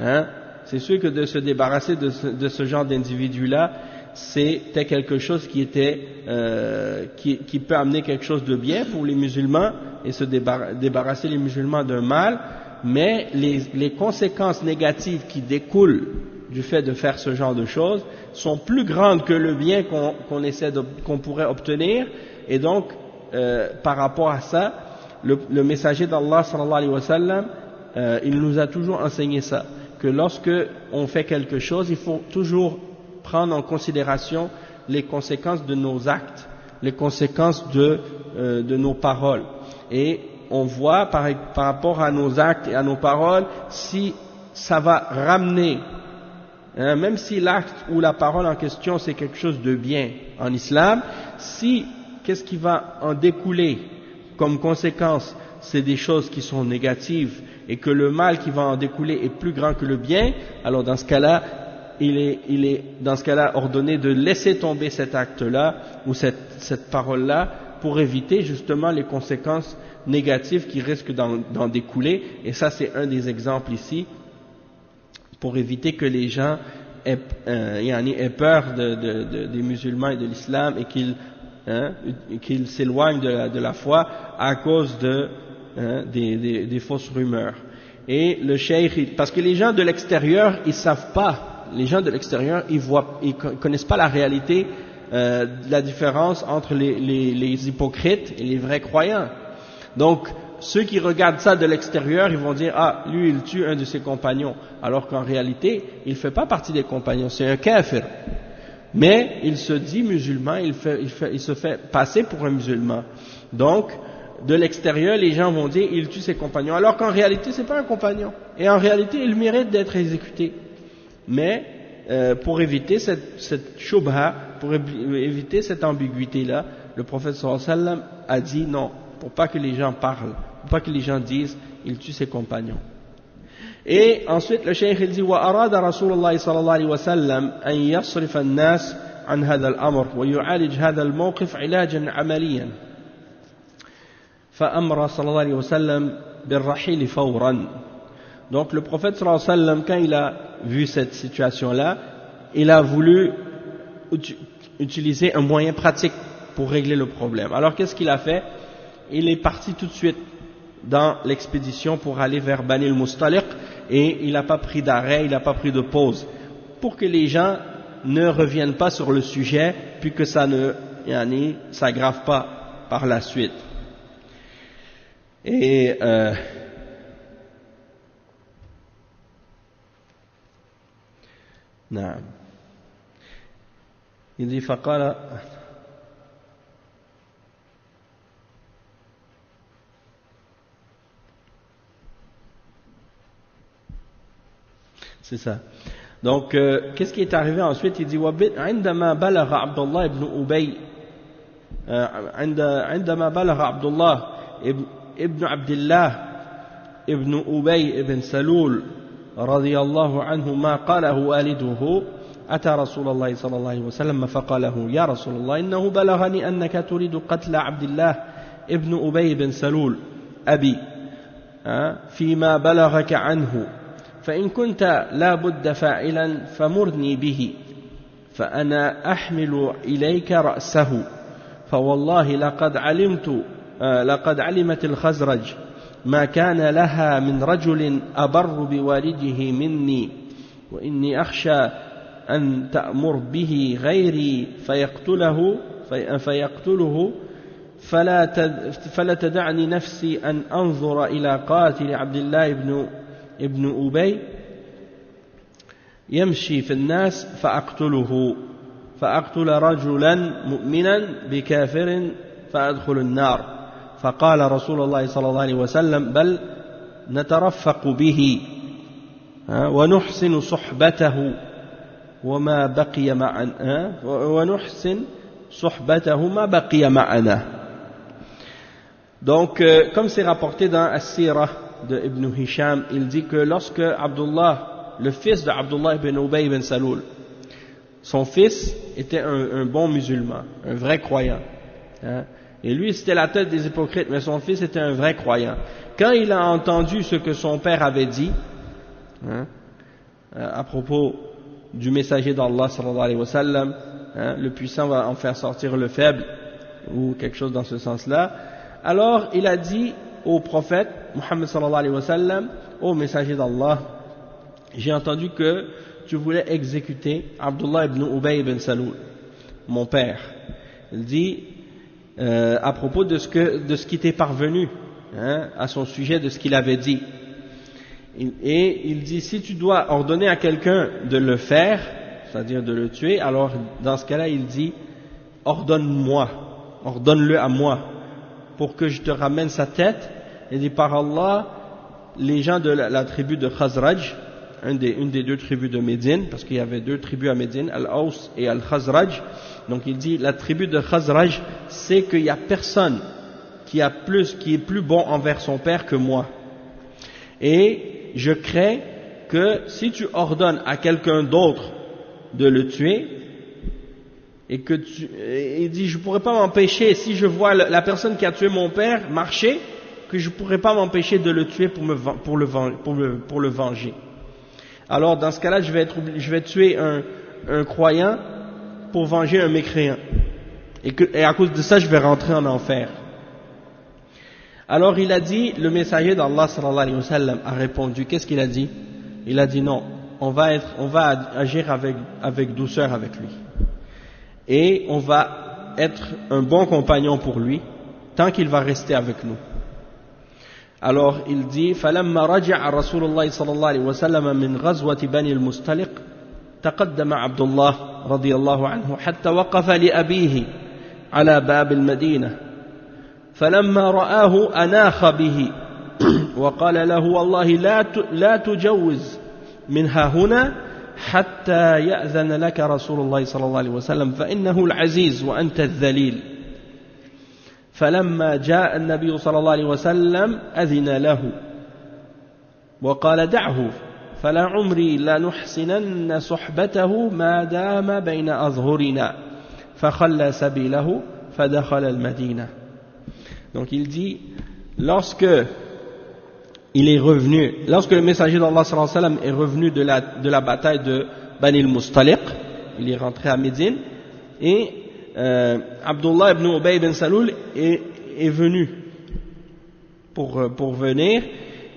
hein, c'est sûr que de se débarrasser de ce genre d'individu-là, c'était quelque chose qui peut amener quelque chose de bien pour les musulmans et se débarrasser les musulmans d'un mal, mais les conséquences négatives qui découlent du fait de faire ce genre de choses sont plus grandes que le bien qu'on pourrait obtenir. Et donc par rapport à ça, le messager d'Allah sallallahu alayhi wa sallam, il nous a toujours enseigné ça, que lorsque on fait quelque chose, il faut toujours prendre en considération les conséquences de nos actes, les conséquences de nos paroles. Et on voit par rapport à nos actes et à nos paroles si ça va ramener, hein, même si l'acte ou la parole en question c'est quelque chose de bien en islam, si qu'est-ce qui va en découler comme conséquence, c'est des choses qui sont négatives et que le mal qui va en découler est plus grand que le bien, alors dans ce cas-là, il est dans ce cas-là ordonné de laisser tomber cet acte-là ou cette parole-là pour éviter justement les conséquences négatives qui risquent d'en découler. Et ça, c'est un des exemples ici, pour éviter que les gens aient peur des musulmans et de l'islam et qu'ils s'éloignent de la foi à cause des fausses rumeurs. Et le cheikh, parce que les gens de l'extérieur, ils savent pas, les gens de l'extérieur, ils connaissent pas la réalité, la différence entre les hypocrites et les vrais croyants. Donc, ceux qui regardent ça de l'extérieur, ils vont dire, ah, lui, il tue un de ses compagnons, alors qu'en réalité, il fait pas partie des compagnons, c'est un kafir. Mais il se dit musulman, il se fait passer pour un musulman. Donc, de l'extérieur, les gens vont dire il tue ses compagnons, alors qu'en réalité, c'est pas un compagnon. Et en réalité, il mérite d'être exécuté. Mais pour éviter cette shubha, pour éviter cette ambiguïté-là, le prophète sallallahu alayhi wa sallam a dit non, pour pas que les gens parlent, pour pas que les gens disent il tue ses compagnons. Et ensuite le cheikh il dit وأراد رسول الله صلى الله عليه وسلم أن يصرف الناس عن هذا الأمر ويعالج هذا الموقف علاجا عمليا فأمر صلى الله عليه وسلم بالرحيل فورا. Donc le prophète sallallahu alayhi wa sallam, quand il a vu cette situation-là, il a voulu utiliser un moyen pratique pour régler le problème. Alors qu'est-ce qu'il a fait? Il est parti tout de suite dans l'expédition pour aller vers Bani al-Mustaliq et il n'a pas pris d'arrêt, il n'a pas pris de pause pour que les gens ne reviennent pas sur le sujet puis que ça ne s'aggrave pas par la suite. Et نعم il dit فقال c'est ça. Donc qu'est-ce qui est arrivé ensuite? Il dit عندما بلغ عبد الله بن أبي عندما بلغ عبد الله ابن عبد الله ابن أبي بن سلول رضي الله عنه ما قاله والده أتى رسول الله صلى الله عليه وسلم فقال له يا رسول الله إنه بلغني أنك تريد قتل عبد الله ابن أبي بن سلول أبي فيما بلغك عنه فإن كنت لا بد فاعلا فمرني به فأنا أحمل إليك رأسه فوالله لقد علمت الخزرج ما كان لها من رجل أبر بوالده مني وإني أخشى أن تأمر به غيري فيقتله فلا تدعني نفسي أن أنظر إلى قاتل عبد الله ابن أبي يمشي في الناس فأقتل رجلا مؤمنا بكافر فأدخل النار فقال رسول الله صلى الله عليه وسلم بل نترفق به ونحسن صحبته وما بقي معنا ونحسن صحبته ما بقي معنا. Donc comme c'est rapporté dans As-Sirah de Ibn Hisham, il dit que lorsque Abdullah, le fils de Abdullah ibn Ubay ibn Saloul, son fils était un bon musulman, un vrai croyant, et lui c'était la tête des hypocrites, mais son fils était un vrai croyant. Quand il a entendu ce que son père avait dit à propos du messager d'Allah sallallahu alayhi wa sallam, le puissant va en faire sortir le faible ou quelque chose dans ce sens-là, alors il a dit au prophète Muhammad sallallahu alayhi wa sallam, ô messager d'Allah, j'ai entendu que tu voulais exécuter Abdullah ibn Ubay ibn Saloul, mon père. Il dit à propos de ce qui t'est parvenu à son sujet, de ce qu'il avait dit. Et il dit, si tu dois ordonner à quelqu'un de le faire, c'est-à-dire de le tuer, alors dans ce cas-là il dit, ordonne-le à moi pour que je te ramène sa tête. Il dit, par Allah, les gens de la tribu de Khazraj, une des deux tribus de Médine, parce qu'il y avait deux tribus à Médine, Al-Aws et Al-Khazraj. Donc il dit, la tribu de Khazraj sait qu'il n'y a personne qui est plus bon envers son père que moi. Et je crains que si tu ordonnes à quelqu'un d'autre de le tuer, et que il dit, je ne pourrais pas m'empêcher, si je vois la personne qui a tué mon père marcher, que je ne pourrais pas m'empêcher de le tuer pour le venger. Alors dans ce cas-là, je vais tuer un croyant pour venger un mécréant. Et à cause de ça, je vais rentrer en enfer. Alors il a dit, le messager d'Allah sallallahu alayhi wa sallam a répondu, qu'est-ce qu'il a dit? Il a dit non, on va agir avec douceur avec lui. Et on va être un bon compagnon pour lui, tant qu'il va rester avec nous. Alors il dit, فَلَمَّا رَجَعَ رَسُولُ اللَّهِ صَلَّى اللَّهُ عَلَيْهِ وَسَلَّمَ مِنْ غَزْوَةِ بَنِي الْمُسْتَلِقِ تَقَدَّمَ عَبْدُ اللَّهِ رضي الله عنه حتى وقف لأبيه على باب المدينة فلما رآه أناخ به وقال له والله لا تجوز منها هنا حتى يأذن لك رسول الله صلى الله عليه وسلم فإنه العزيز وأنت الذليل فلما جاء النبي صلى الله عليه وسلم أذن له وقال دعه فلعمري لنحسنن صحبته ما دام بين أظهرنا فخلى سبيله فدخل المدينة. Donc il dit, lorsque le messager d'Allah sallallahu alayhi wa sallam est revenu de la bataille de Bani al-Mustaliq, il est rentré à Médine, et Abdullah ibn Ubay ibn Saloul est venu pour venir,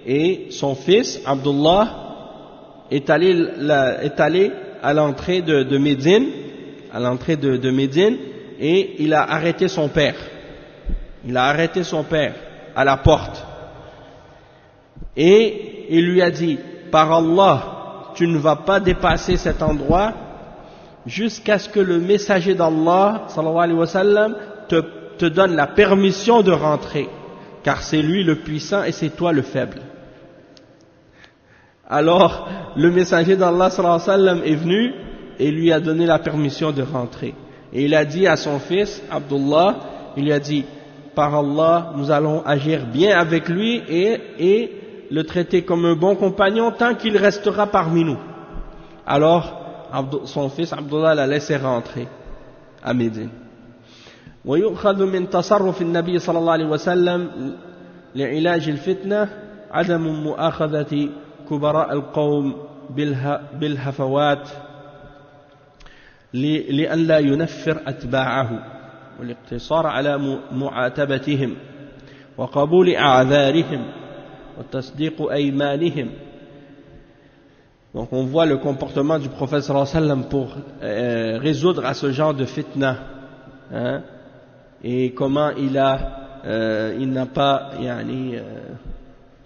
et son fils Abdullah est allé à l'entrée de Médine, et il a arrêté son père. Il a arrêté son père à la porte. Et il lui a dit, par Allah, tu ne vas pas dépasser cet endroit jusqu'à ce que le messager d'Allah, sallallahu alayhi wa sallam, te donne la permission de rentrer, car c'est lui le puissant et c'est toi le faible. Alors, le messager d'Allah, sallallahu alayhi wa sallam, est venu et lui a donné la permission de rentrer. Et il a dit à son fils, Abdullah, il lui a dit, par Allah, nous allons agir bien avec lui et le traiter comme un bon compagnon tant qu'il restera parmi nous. Alors, son fils Abdullah l'a laissé rentrer à Médine. ويؤخذ من تصرف النبي صلى الله عليه وسلم لعلاج الفتنة عدم مؤاخذة كبراء القوم بالهفوات لئلا ينفر أتباعه والاقتصار على معاتبتهم وقبول أعذارهم وتصديق أيمانهم. Donc on voit le comportement du prophète sallallahu alayhi wa sallam pour résoudre à ce genre de fitna, hein, et comment il n'a pas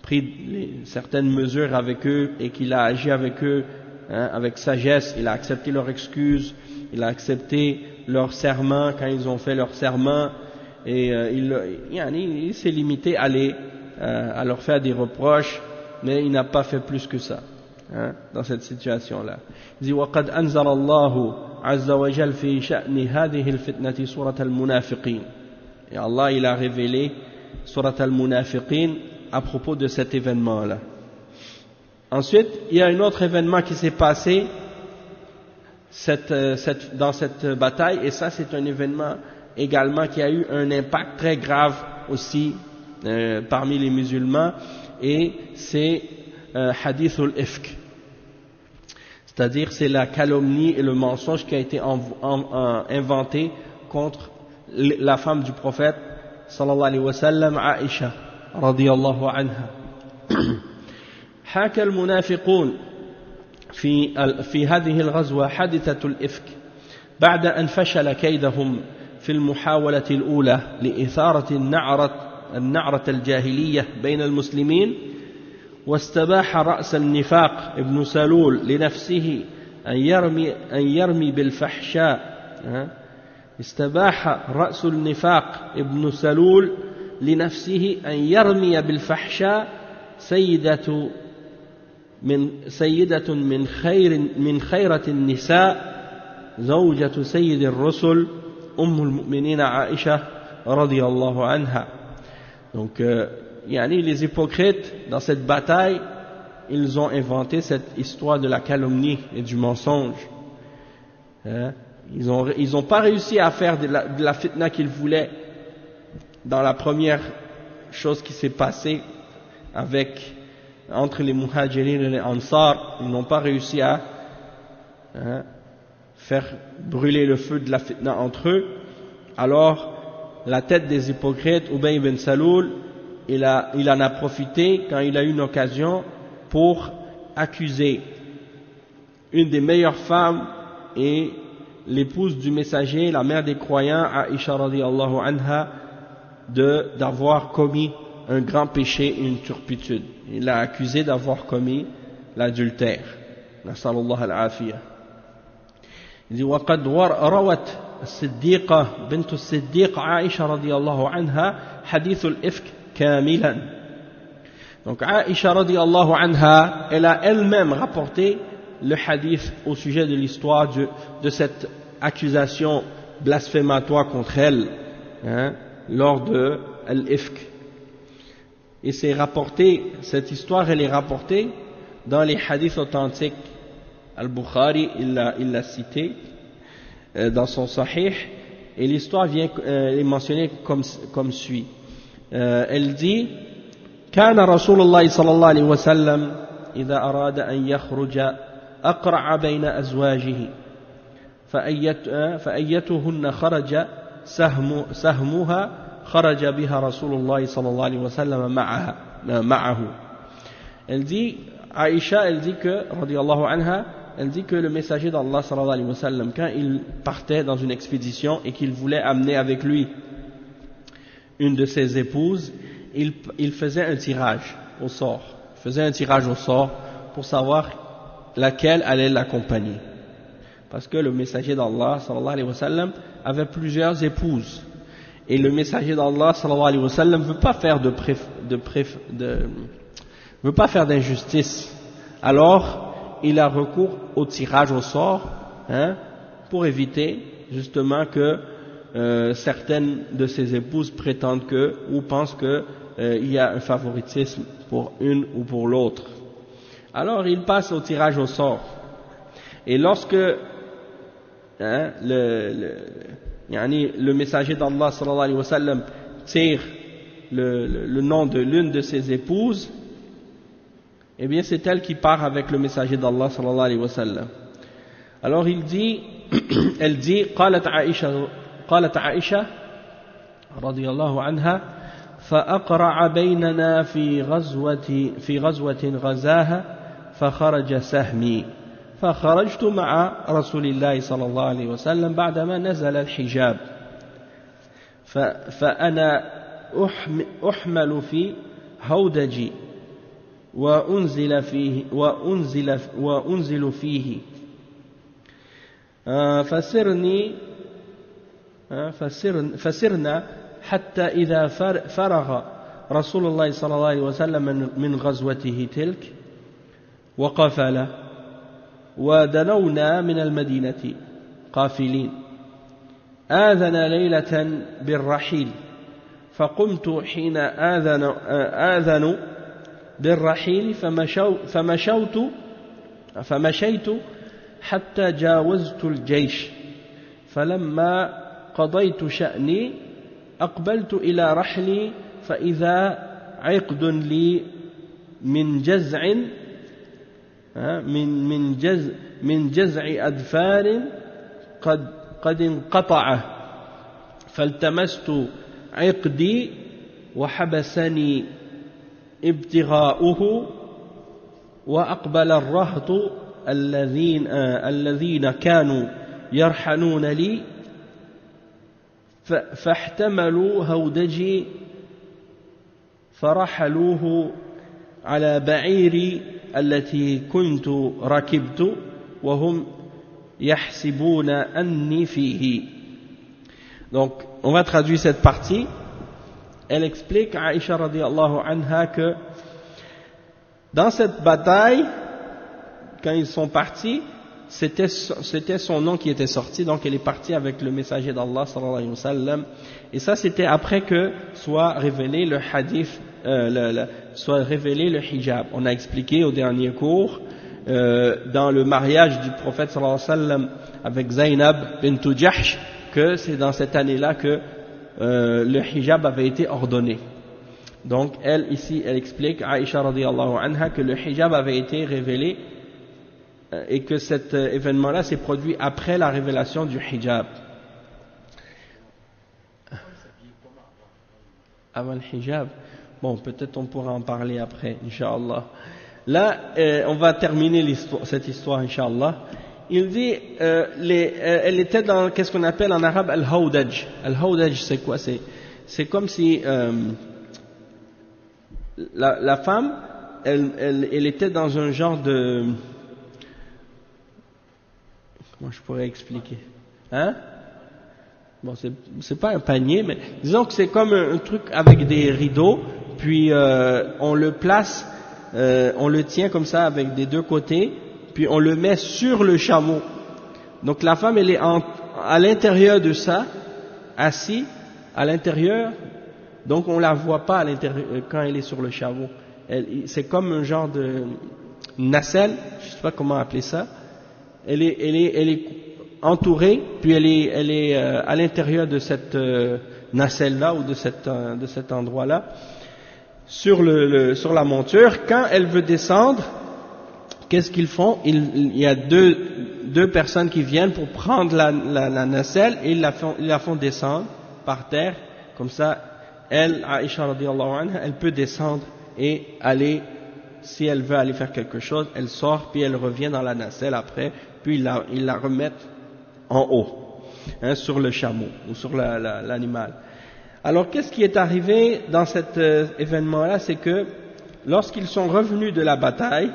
pris certaines mesures avec eux et qu'il a agi avec eux, hein, avec sagesse. Il a accepté leurs excuses, il a accepté leur serment quand ils ont fait leur serment, et il s'est limité à leur faire des reproches, mais il n'a pas fait plus que ça, hein, dans cette situation-là. Il dit وَقَدْ أَنزَلَ اللَّهُ عَزَّ وَجَلَّ فِي شَأْنِ هَذِهِ الْفِتْنَةِ سورة المنافقين. Et Allah, il a révélé surat al-Munafiqin à propos de cet événement-là. Ensuite, il y a un autre événement qui s'est passé dans cette bataille, et ça c'est un événement également qui a eu un impact très grave aussi parmi les musulmans, et c'est hadith al-ifk, c'est-à-dire c'est la calomnie et le mensonge qui a été inventé contre la femme du prophète sallallahu alayhi wa sallam, Aïcha radiyallahu anha. حكى المنافقون في هذه الغزوة حادثة الإفك بعد أن فشل كيدهم في المحاولة الأولى لإثارة النعرة الجاهلية بين المسلمين، واستباح رأس النفاق ابن سلول لنفسه أن يرمي بالفحشاء. استباح رأس النفاق ابن سلول لنفسه أن يرمي بالفحشاء سيدة من خيرة النساء زوجة سيد الرسل أم المؤمنين عائشة رضي الله عنها. Donc, les hypocrites dans cette bataille, ils ont inventé cette histoire de la calomnie et du mensonge. Ils n'ont pas réussi à faire de la fitna qu'ils voulaient dans la première chose qui s'est passée entre les muhajirin et les ansar. Ils n'ont pas réussi à faire brûler le feu de la fitna entre eux. Alors la tête des hypocrites, Ubay ibn Saloul, il en a profité quand il a eu une occasion pour accuser une des meilleures femmes et l'épouse du messager, la mère des croyants, Aïcha radiyallahu anha, d'avoir commis un grand péché et une turpitude. Il l'a accusé d'avoir commis l'adultère. Nasallallahu al-afiyah. Il dit وقد روت الصديقة بنت الصديق عائشة رضي الله عنها حديث الإفك كاملا. Donc Aïcha radiallahu anha, elle a elle-même rapporté le hadith au sujet de l'histoire de cette accusation blasphématoire contre elle, hein, lors de l'Ifk. Et c'est rapporté, cette histoire elle est rapportée dans les hadiths authentiques. Al-Bukhari il l'a cité dans son Sahih, et l'histoire est mentionnée comme suit. Elle dit: كان رسول الله صلى الله عليه وسلم إذا أراد أن يخرج أقرع بين أزواجه فأيتهن خرج سهمها خرج بها رسول الله صلى الله عليه وسلم معه. Elle dit, Aïcha, elle dit que, radiyallahu anha, elle dit que le messager d'Allah sallallahu alayhi wa sallam, quand il partait dans une expédition et qu'il voulait amener avec lui une de ses épouses, il faisait un tirage au sort. Il faisait un tirage au sort pour savoir laquelle allait l'accompagner. Parce que le messager d'Allah sallallahu alayhi wa sallam avait plusieurs épouses. Et le messager d'Allah sallallahu alayhi wa sallam ne veut pas faire veut pas faire d'injustice. Alors, il a recours au tirage au sort, hein, pour éviter justement que certaines de ses épouses prétendent ou pensent qu'il y a un favoritisme pour une ou pour l'autre. Alors, il passe au tirage au sort. Et lorsque le messager d'Allah sallallahu alayhi wa sallam tire le nom de l'une de ses épouses, eh bien c'est elle qui part avec le messager d'Allah sallallahu alayhi wa sallam. Alors elle dit قالت عائشة رضي الله عنها فأقرع بيننا في غزوة غزاها فخرج سهمي فخرجت مع رسول الله صلى الله عليه وسلم بعدما نزل الحجاب فأنا أحمل في هودجي وأنزل فيه فسرنا حتى إذا فرغ رسول الله صلى الله عليه وسلم من غزوته تلك وقفل ودنونا من المدينة قافلين آذن ليلة بالرحيل فقمت حين آذن بالرحيل فمشيت حتى جاوزت الجيش فلما قضيت شأني أقبلت إلى رحلي فإذا عقد لي من جزع من جزع أدفار قد انقطع فالتمست عقدي وحبسني ابتغاؤه وأقبل الرهط الذين كانوا يرحلون لي فاحتملوا هودجي فرحلوه على بعيري التي كنت ركبت وهم يحسبون أني فيه. Donc on va traduire cette partie. Elle explique à Aïcha radiyallahu anha que dans cette bataille, quand ils sont partis, c'était son nom qui était sorti, donc elle est partie avec le messager d'Allah sallallahu alayhi wa sallam, et ça c'était après que soit révélé le hadith, soit révélé le hijab. On a expliqué au dernier cours, dans le mariage du prophète sallallahu alayhi wa sallam avec Zaynab bint Jahsh, que c'est dans cette année-là que le hijab avait été ordonné. Donc elle ici elle explique, Aïcha radiyallahu anha, que le hijab avait été révélé et que cet événement-là s'est produit après la révélation du hijab. Avant le hijab, bon, peut-être on pourra en parler après, Inch'Allah. Là, on va terminer cette histoire, Inch'Allah. Il dit, elle était dans, qu'est-ce qu'on appelle en arabe, al-hawdaj. Al-hawdaj, c'est quoi? C'est comme si la femme, elle était dans un genre de... Comment je pourrais expliquer? Hein? Bon, c'est pas un panier, mais disons que c'est comme un truc avec des rideaux, puis on le place, on le tient comme ça avec des deux côtés, puis on le met sur le chameau. Donc la femme, elle est à l'intérieur de ça, assise à l'intérieur, donc on la voit pas à l'intérieur quand elle est sur le chameau. C'est comme un genre de nacelle, je sais pas comment appeler ça. Elle est entourée, puis elle est à l'intérieur de cette nacelle-là ou de cet endroit-là, sur la monture. Quand elle veut descendre, qu'est-ce qu'ils font? Il y a deux personnes qui viennent pour prendre la nacelle et ils la font descendre par terre, comme ça, elle, Aïcha radiyallahu anha, elle peut descendre et aller, si elle veut aller faire quelque chose, elle sort, puis elle revient dans la nacelle après, puis ils la remettent en haut, hein, sur le chameau ou sur l'animal. Alors, qu'est-ce qui est arrivé dans cet événement-là? C'est que lorsqu'ils sont revenus de la bataille,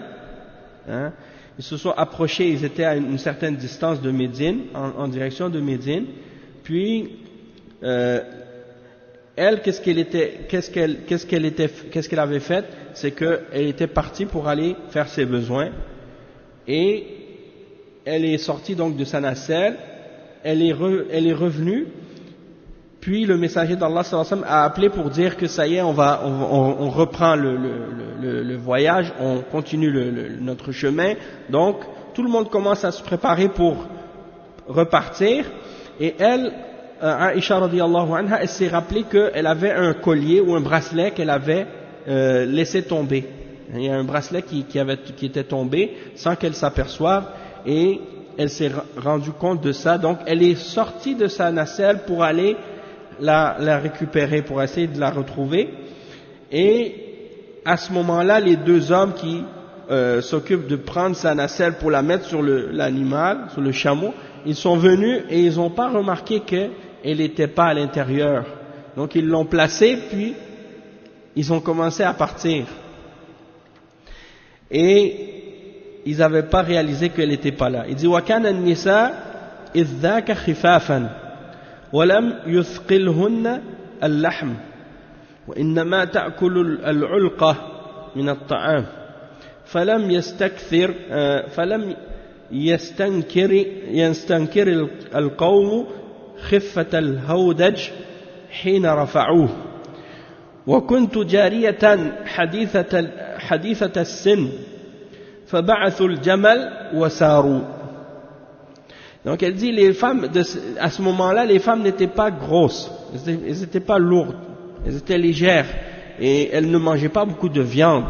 hein, ils se sont approchés, ils étaient à une certaine distance de Médine, en direction de Médine, puis elle, qu'est-ce qu'elle avait fait? C'est qu'elle était partie pour aller faire ses besoins, et elle est sortie donc de sa nacelle, elle est revenue, puis le messager d'Allah sallallahu alayhi wa sallam a appelé pour dire que ça y est, on reprend le voyage, on continue notre chemin. Donc tout le monde commence à se préparer pour repartir, et elle, Aïcha radiyallahu anha, elle s'est rappelé qu'elle avait un collier ou un bracelet qu'elle avait laissé tomber. Il y a un bracelet qui était tombé sans qu'elle s'aperçoive, et elle s'est rendue compte de ça. Donc elle est sortie de sa nacelle pour aller la récupérer, pour essayer de la retrouver. Et à ce moment-là, les deux hommes qui s'occupent de prendre sa nacelle pour la mettre sur l'animal, sur le chameau, ils sont venus et ils n'ont pas remarqué qu'elle n'était pas à l'intérieur. Donc ils l'ont placée, puis ils ont commencé à partir. Et ils n'avaient pas réalisé qu'elle n'était pas là. Il dit وَكَانَ النِّسَاء إِذْ ذَاكَ خِفَافًا وَلَمْ يُثْقِلْهُنَّ اللَّحْمُ وإنما تأكل العلقة من الطعام فلم يستنكر القوم خفة الهودج حين رفعوه وكنت جارية حديثة السن فبعثوا الجمل وساروا. Donc elle dit, les femmes à ce moment-là, les femmes n'étaient pas grosses, elles n'étaient pas lourdes, elles étaient légères, et elles ne mangeaient pas beaucoup de viande.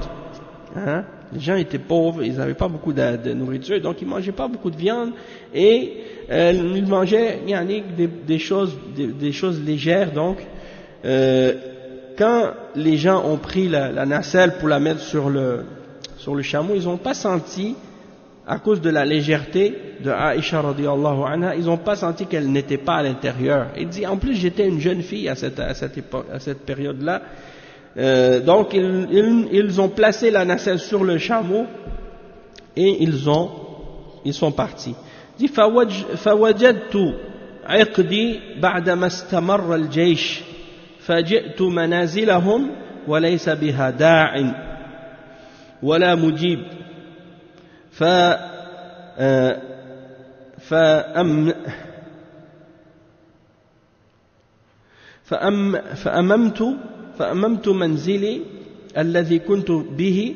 Hein? Les gens étaient pauvres, ils n'avaient pas beaucoup de nourriture, donc ils ne mangeaient pas beaucoup de viande, et ils mangeaient des choses légères. Donc quand les gens ont pris la nacelle pour la mettre sur le chameau, ils n'ont pas senti, à cause de la légèreté de Aïcha radiyallahu anha, ils n'ont pas senti qu'elle n'était pas à l'intérieur. Il dit, en plus j'étais une jeune fille à cette période-là, donc ils ont placé la nacelle sur le chameau et ils sont partis. Il dit, فوجدت عقدي بعدما استمر الجيش فجئت منازلهم وليس بها داع ولا مجيب فأممت منزلي الذي كنت به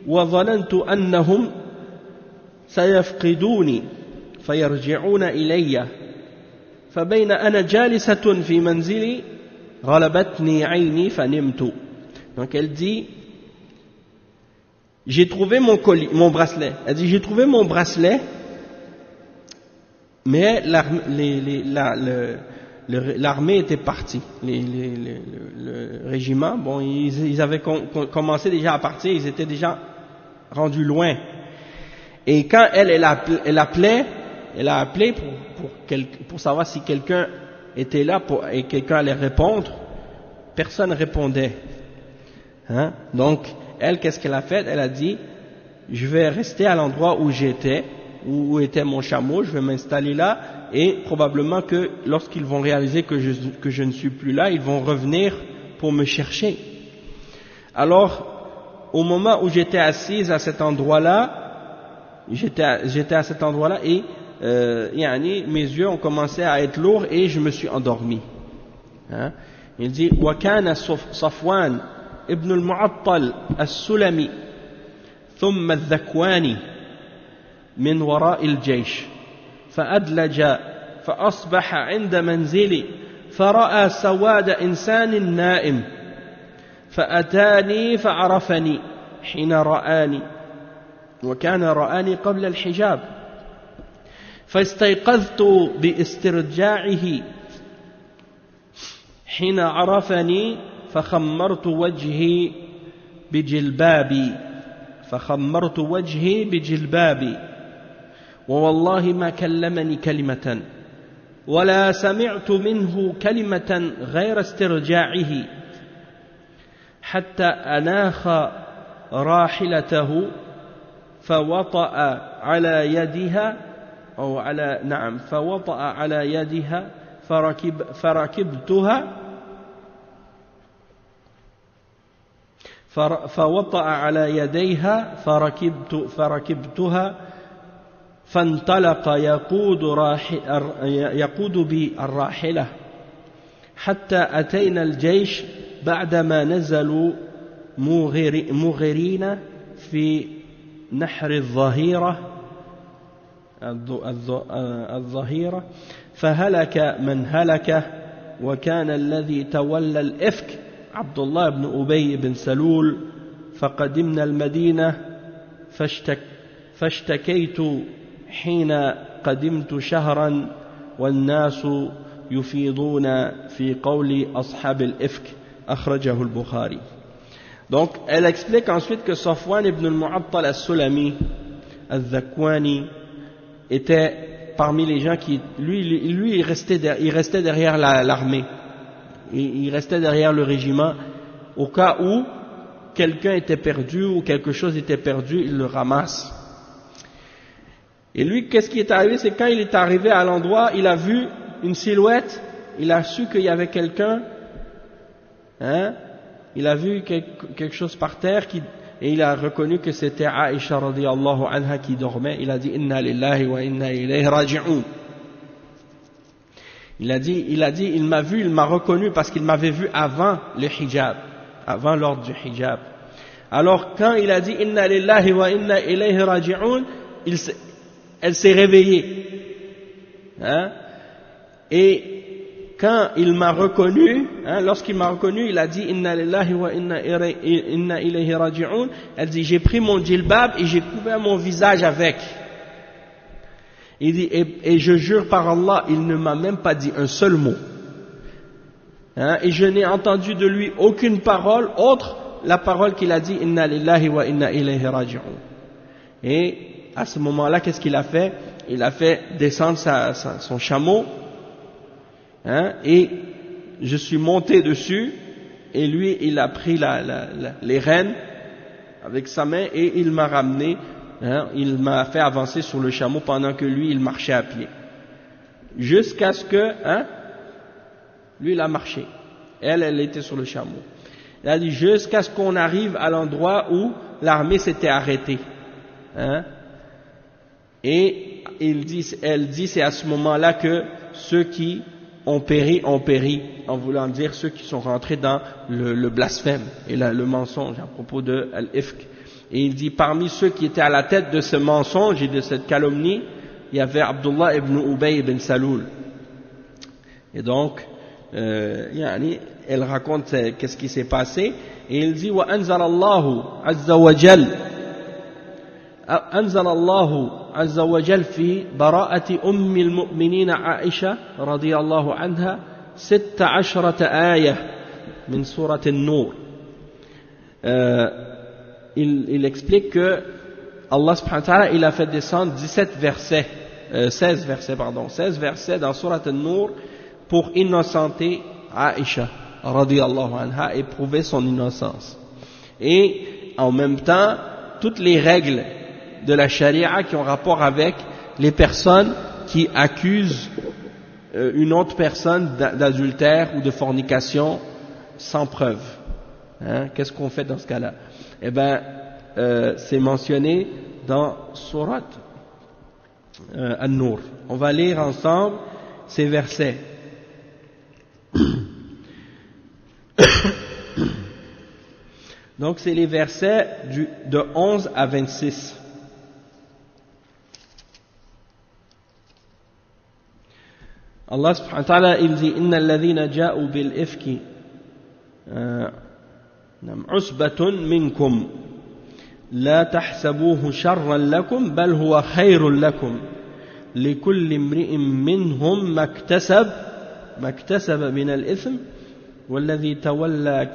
وظننت أنهم سيفقدوني فيرجعون إلي فبين أنا جالسة في منزلي غلبتني عيني فنمت. Donc elle dit, j'ai trouvé mon bracelet. Elle dit, j'ai trouvé mon bracelet, mais l'armée était partie. Le régiment, bon, ils avaient commencé déjà à partir, ils étaient déjà rendus loin. Et quand elle a appelé pour savoir si quelqu'un était là et quelqu'un allait répondre, personne répondait. Hein? Donc, elle, qu'est-ce qu'elle a fait? Elle a dit, je vais rester à l'endroit où j'étais, où était mon chameau, je vais m'installer là, et probablement que lorsqu'ils vont réaliser que je ne suis plus là, ils vont revenir pour me chercher. Alors, au moment où j'étais assise à cet endroit-là, j'étais à cet endroit-là et mes yeux ont commencé à être lourds et je me suis endormi. Hein? Il dit وكان صفوان ابن المعطل السلمي ثم الذكواني من وراء الجيش فأدلج فأصبح عند منزلي فرأى سواد إنسان نائم فأتاني فعرفني حين رآني وكان رآني قبل الحجاب فاستيقظت باسترجاعه حين عرفني فخمرت وجهي بجلبابي ووالله ما كلمني كلمة ولا سمعت منه كلمة غير استرجاعه حتى أناخ راحلته فوطأ على يدها فوطأ على يديها فركبتها فانطلق يقود بي الراحلة حتى أتينا الجيش بعدما نزلوا مغرين في نحر الظهيرة فهلك من هلك وكان الذي تولى الإفك عبد الله بن أبي بن سلول فقدمنا المدينة فاشتكيت حين قدمت شهرا والناس يفيضون في قول أصحاب الإفك أخرجه البخاري. Donc elle explique ensuite que Safwan ibn al-Mu'attal al-Sulami al-Dhakwani était parmi les gens qui, lui il restait derrière l'armée, il restait derrière le régiment, au cas où quelqu'un était perdu ou quelque chose était perdu, il le ramasse. Et lui, qu'est-ce qui est arrivé? C'est quand il est arrivé à l'endroit, il a vu une silhouette, il a su qu'il y avait quelqu'un, hein, il a vu quelque chose par terre et il a reconnu que c'était Aïcha radiyallahu anha qui dormait. Il a dit inna lillahi wa inna ilayhi raji'un. Il a dit il m'a vu, il m'a reconnu parce qu'il m'avait vu avant le hijab, avant l'ordre du hijab. Alors quand il a dit inna lillahi wa inna ilayhi raji'un, elle s'est réveillée, hein, et quand il m'a reconnu, hein, lorsqu'il m'a reconnu, il a dit inna lillahi wa inna ilayhi raji'un. Elle dit j'ai pris mon djilbab et j'ai couvert mon visage avec. Il dit et je jure par Allah, il ne m'a même pas dit un seul mot, hein, et je n'ai entendu de lui aucune parole autre la parole qu'il a dit inna lillahi wa inna ilayhi raji'un. Et à ce moment-là, qu'est-ce qu'il a fait? Il a fait descendre son chameau, hein, et je suis monté dessus, et lui il a pris les rênes avec sa main et il m'a ramené, hein, il m'a fait avancer sur le chameau pendant que lui il marchait à pied, jusqu'à ce que, hein, lui il a marché, elle était sur le chameau. Il a dit jusqu'à ce qu'on arrive à l'endroit où l'armée s'était arrêtée, hein, et elle dit c'est à ce moment-là que ceux qui ont péri, en voulant dire ceux qui sont rentrés dans le blasphème et le mensonge à propos de Al-Ifk. Et il dit parmi ceux qui étaient à la tête de ce mensonge et de cette calomnie, il y avait Abdullah ibn Ubay ibn Salul. Et donc, elle raconte qu'est-ce qui s'est passé, et il dit وَأَنزَلَ اللَّهُ عَزَّ وَجَلَّ أنزل الله عز وجل في براءة أم المؤمنين عائشة رضي الله عنها 16 آية من سورة النور. Il explique que Allah subhanahu wa ta'ala il a fait descendre 16 versets dans Surat An-Nur pour innocenter Aïcha radiyallahu anha et prouver son innocence. Et en même temps, toutes les règles de la charia qui ont rapport avec les personnes qui accusent une autre personne d'adultère ou de fornication sans preuve. Qu'est-ce qu'on fait dans ce cas-là? Eh bien, c'est mentionné dans Surat An-Nur. On va lire ensemble ces versets. Donc c'est les versets de 11 à 26. Allah subhanahu wa ta'ala il dit inna alladhina ja'u bil ifki usbatun minkum la tahsabuhu sharran lakum bal huwa khayrun lakum likulli imri'in minhum maktasaba min al-ithm والذي تولى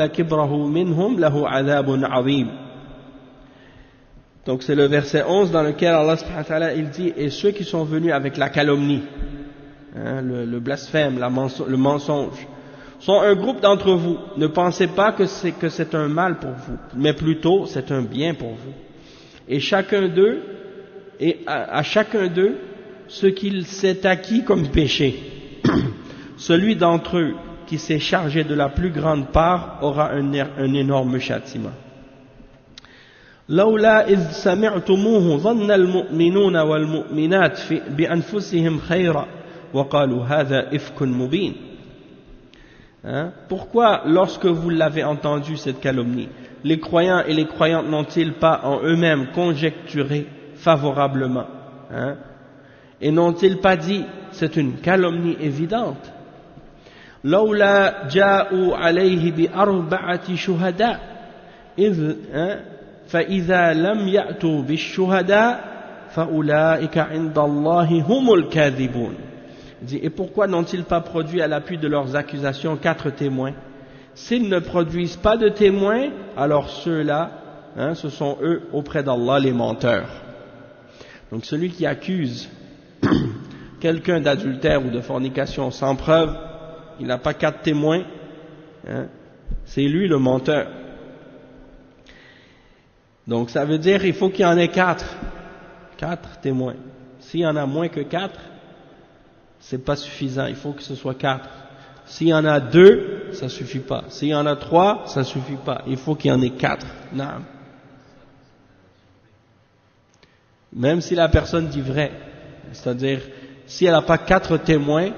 كبره منهم له عذاب عظيم. Donc c'est le verset 11 dans lequel Allah subhanahu wa ta'ala il dit et ceux qui sont venus avec la calomnie, le blasphème, le mensonge, sont un groupe d'entre vous. Ne pensez pas que c'est un mal pour vous, mais plutôt c'est un bien pour vous. Et à chacun d'eux ce qu'il s'est acquis comme péché. Celui d'entre eux qui s'est chargé de la plus grande part aura un énorme châtiment. لولا إذ سمعتموه ظن المؤمنون والمؤمنات بأنفسهم خيرا وقالوا هذا إفك مبين. Pourquoi, lorsque vous l'avez entendu cette calomnie, les croyants et les croyantes n'ont-ils pas en eux-mêmes conjecturé favorablement, et n'ont-ils pas dit c'est une calomnie évidente? لولا جاءوا عليه بأربعة شهداء فإذا لم يأتوا بالشهداء فأولئك عند الله هم الكاذبون. Et pourquoi n'ont-ils pas produit à l'appui de leurs accusations 4 témoins? S'ils ne produisent pas de témoins, alors ceux-là, ce sont eux auprès d'Allah les menteurs. Donc celui qui accuse quelqu'un d'adultère ou de fornication sans preuve, il n'a pas 4 témoins, c'est lui le menteur. Donc ça veut dire qu'il faut qu'il y en ait 4 témoins. S'il y en a moins que 4, c'est pas suffisant, il faut que ce soit 4. S'il y en a 2, ça suffit pas. S'il y en a 3, ça suffit pas. Il faut qu'il y en ait 4. Naam. Même si la personne dit vrai, c'est-à-dire si elle n'a pas 4 témoins,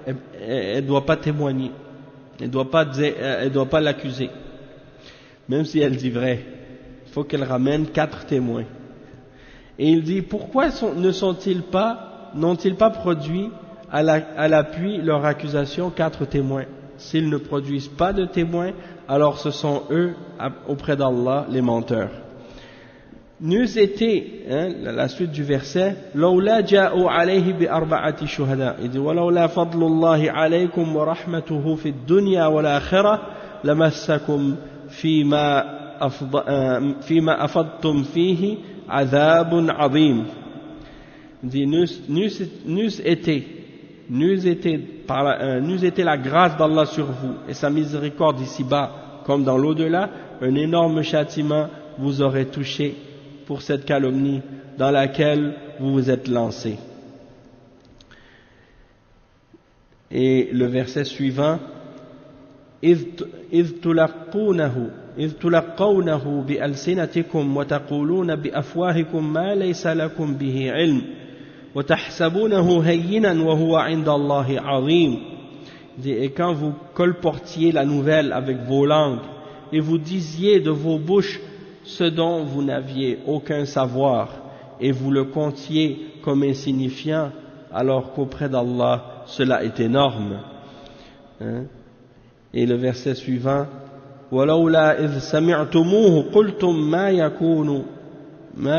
elle ne doit pas témoigner, elle ne doit pas l'accuser, même si elle dit vrai. Il faut qu'elle ramène 4 témoins. Et il dit pourquoi n'ont-ils pas produit à l'appui leur accusation 4 témoins? S'ils ne produisent pas de témoins, alors ce sont eux auprès d'Allah les menteurs. N'eût été, la suite du verset, لولا جاءوا عليه بأربعة شهداء. Il dit ولولا فضل الله عليكم ورحمته في الدنيا والآخرة لمسكم فيما أفضتم فيه عذاب عظيم. Il dit n'eût été la grâce d'Allah sur vous et sa miséricorde ici-bas comme dans l'au-delà, un énorme châtiment vous aurait touché pour cette calomnie dans laquelle vous vous êtes lancé. Et le verset suivant, إذ تلقونه بألسنتكم وتقولون بأفواهكم ما ليس لكم به علم وتحسبونه هينا وهو عند الله عظيم. Et quand vous colportiez la nouvelle avec vos langues et vous disiez de vos bouches ce dont vous n'aviez aucun savoir et vous le comptiez comme insignifiant alors qu'auprès d'Allah cela est énorme. Et le verset suivant, ولولا إذ سمعتموه قلتم ما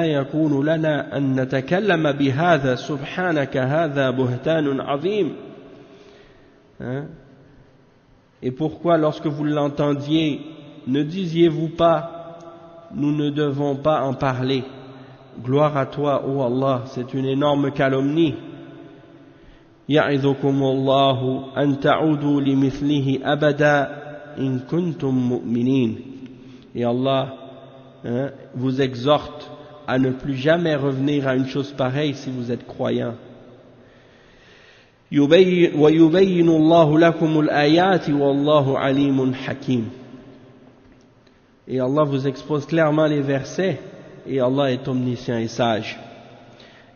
يكون لنا أن نتكلم بهذا سبحانك هذا بهتان عظيم. Et pourquoi lorsque vous l'entendiez ne disiez-vous pas nous ne devons pas en parler, gloire à toi ô Allah, c'est une énorme calomnie. يعظكم الله أن تعودوا لمثله أبدا إن كنتم مؤمنين. Et Allah vous exhorte à ne plus jamais revenir à une chose pareille si vous êtes croyant. وَيُبَيِّنُ اللَّهُ لَكُمُ الْآيَاتِ وَاللَّهُ عَلِيمٌ حَكِيمٌ. Et Allah vous expose clairement les versets, et Allah est omniscient et sage.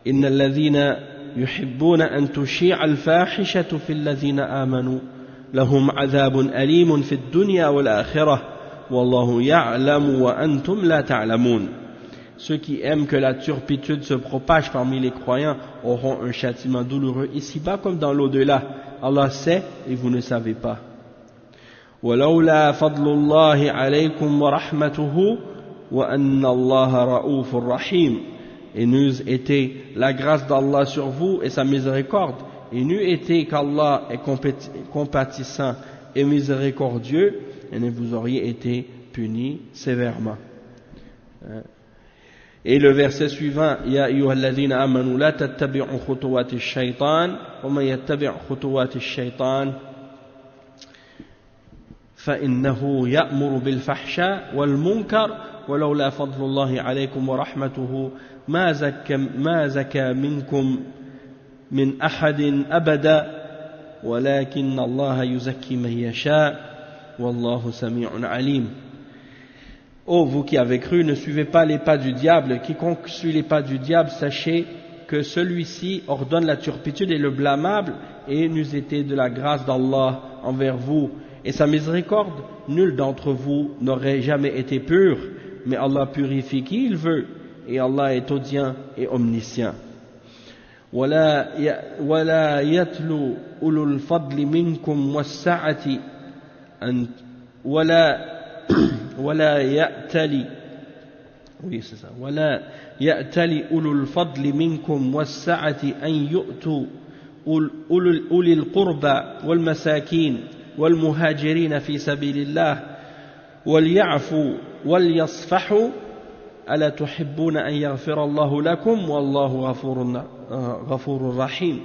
إِنَّ الَّذِينَ يُحِبُّونَ أَن تُشِيعَ الْفَاحِشَةُ فِي الَّذِينَ آمَنُوا لَهُمْ عَذَابٌ أَلِيمٌ فِي الدُّنْيَا وَالْآخِرَةِ وَاللَّهُ يَعْلَمُ وَأَنْتُمْ لَا تَعْلَمُونَ. Ceux qui aiment que la turpitude se propage parmi les croyants auront un châtiment douloureux ici-bas comme dans l'au-delà. Allah sait et vous ne savez pas. وَلَوْلَا فَضْلُ اللَّهِ عَلَيْكُمْ وَرَحْمَتُهُ وَأَنَّ اللَّهَ رَءُوفٌ رَحِيمٌ. Et n'eût été la grâce d'Allah sur vous et sa miséricorde, et n'eût été qu'Allah est compatissant et miséricordieux, et ne vous auriez été punis sévèrement. Et le verset suivant, Ya ayyuhalladhina amanu la tattabi'u khutuwati ash-shaytan wa man yattabi' khutuwati ash-shaytan fa innahu ya'muru bil fahsha wal munkar wa lawla fadlullahi alaykum wa rahmatuhu ma zaka minkum min ahadin abada walakinna Allah yuzakki man yasha wallahu sami'un alim. Ô vous qui avez cru, ne suivez pas les pas du diable. Quiconque suit les pas du diable, sachez que celui-ci ordonne la turpitude et le blâmable, et n'eût été de la grâce d'Allah envers vous et sa miséricorde, nul d'entre vous n'aurait jamais été pur, mais Allah purifie qui il veut, et Allah est audient et omniscient. وَلَا يَتْلُو أُولُو الْفَضْلِ مِنْكُمْ وَالسَّعَةِ ولا يأتل أولو الفضل منكم والسعة أن يؤتوا أولي القربى والمساكين والمهاجرين في سبيل الله وليعفوا وليصفحوا ألا تحبون أن يغفر الله لكم والله غفور رحيم.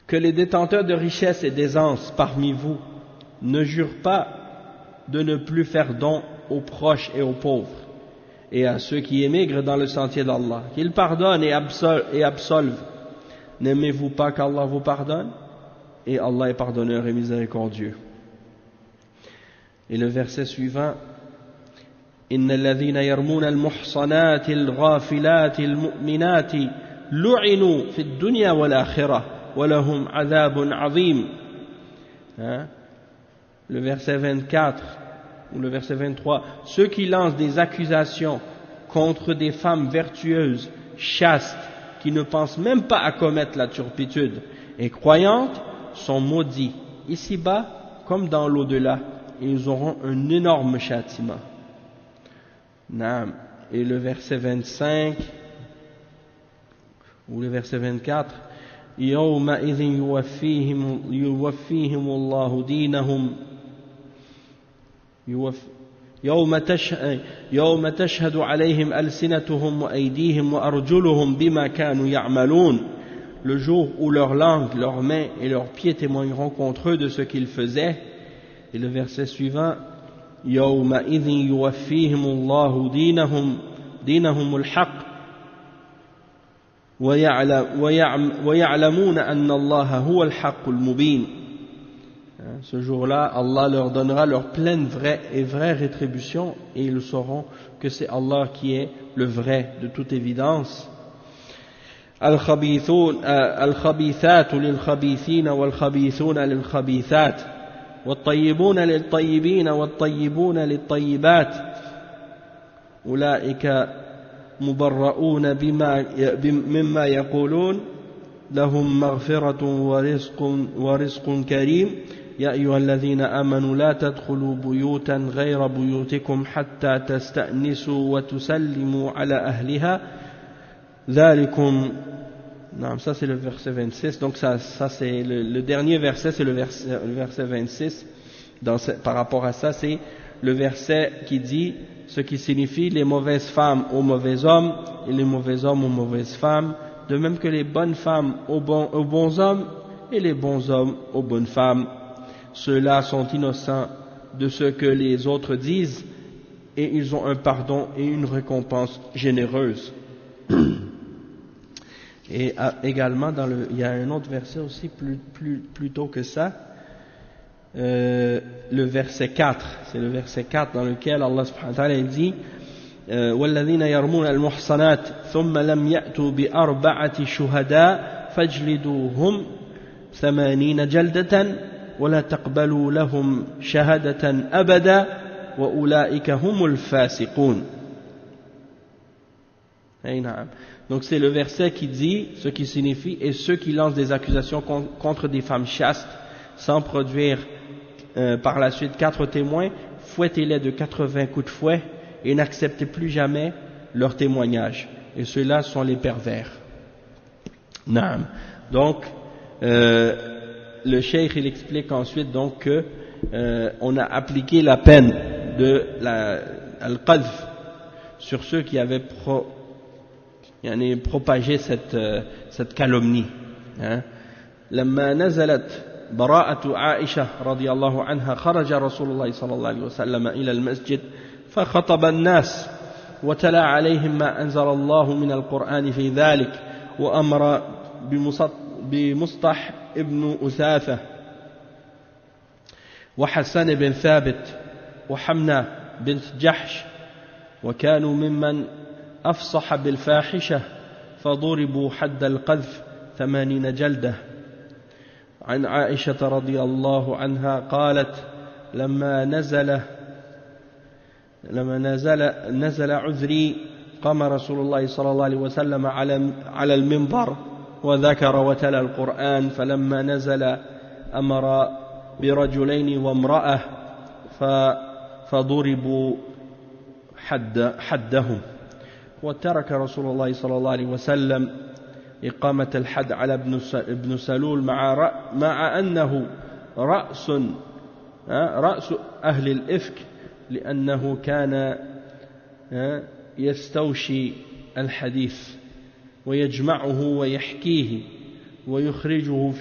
Que les détenteurs de richesses et d'aisance parmi vous ne jurent pas de ne plus faire don aux proches et aux pauvres, et à ceux qui émigrent dans le sentier d'Allah, qu'ils pardonnent et absolvent. N'aimez-vous pas qu'Allah vous pardonne? Et Allah est pardonneur et miséricordieux. Et le verset suivant, إن الذين يرمون المحصنات الغافلات المؤمنات لعنوا في الدنيا والآخرة ولهم عذاب عظيم. Le verset 24 ou le verset 23, ceux qui lancent des accusations contre des femmes vertueuses, chastes, qui ne pensent même pas à commettre la turpitude et croyantes, sont maudits ici-bas comme dans l'au-delà, et ils auront un énorme châtiment. Et le verset 25 ou le verset 24, يومئذ يوفيهم الله دينهم يوم تشهد عليهم ألسنتهم وأيديهم وأرجلهم بما كانوا يعملون. Le jour où leur langue, leurs mains et leurs pieds témoigneront contre eux de ce qu'ils faisaient. Et le verset suivant, يومئذ يوفيهم الله دينهم الحق ويعلمون أن الله هو الحق المبين. Ce jour-là, Allah leur donnera leur pleine vraie rétribution, et ils sauront que c'est Allah qui est le vrai de toute évidence. الخبيثات للخبيثين والخبيثون للخبيثات والطيبون للطيبين والطيبون للطيبات أولئك مبرؤون مما يقولون لهم مغفرة ورزق كريم. يا أيها الذين آمنوا لا تدخلوا بيوتا غير بيوتكم حتى تستأنسوا وتسلموا على أهلها ذلكم. Non, ça c'est le verset 26. Donc ça c'est le dernier verset, c'est le verset 26. Par rapport à ça, c'est le verset qui dit ce qui signifie les mauvaises femmes aux mauvais hommes et les mauvais hommes aux mauvaises femmes, de même que les bonnes femmes aux bons hommes et les bons hommes aux bonnes femmes. Ceux-là sont innocents de ce que les autres disent, et ils ont un pardon et une récompense généreuse. Et également, il y a un autre verset aussi plus tôt que ça, le verset 4, c'est le verset 4 dans lequel Allah subhanahu wa ta'ala dit وَالَّذِينَ يَرْمُونَ الْمُحْصَنَاتِ ثُمَّ لَمْ يَأْتُوا بِأَرْبَعَةِ شُهَدَاءَ فَاجْلِدُوهُمْ 80 جَلْدَةً وَلَا تَقْبَلُوا لَهُمْ شَهَادَةً أَبَدًا وَأُولَئِكَ هُمُ الْفَاسِقُونَ. Donc c'est le verset qui dit, ce qui signifie, et ceux qui lancent des accusations contre des femmes chastes sans produire par la suite 4 témoins, fouettez-les de 80 coups de fouet et n'acceptez plus jamais leur témoignage. Et ceux-là sont les pervers. Naam. Donc, le cheikh il explique ensuite donc que on a appliqué la peine de al-qadhf sur ceux qui avaient propagé cette calomnie. لما نزلت براءة عائشة رضي الله عنها خرج رسول الله صلى الله عليه وسلم إلى المسجد فخطب الناس وتلا عليهم ما أنزل الله من القرآن في ذلك وأمر بمصطح ابن أثاثة وحسن بن ثابت وحمنة بنت جحش وكانوا ممن أفصح بالفاحشة فضربوا حد القذف 80 جلدة. عن عائشة رضي الله عنها قالت لما نزل عذري قام رسول الله صلى الله عليه وسلم على المنبر وذكر وتلا القرآن فلما نزل أمر برجلين وامرأة فضربوا حدهم وترك رسول الله صلى الله عليه وسلم إقامة الحد على ابن سلول مع أنه رأس أهل الإفك لأنه كان يستوشي الحديث ويجمعه ويحكيه ويخرجه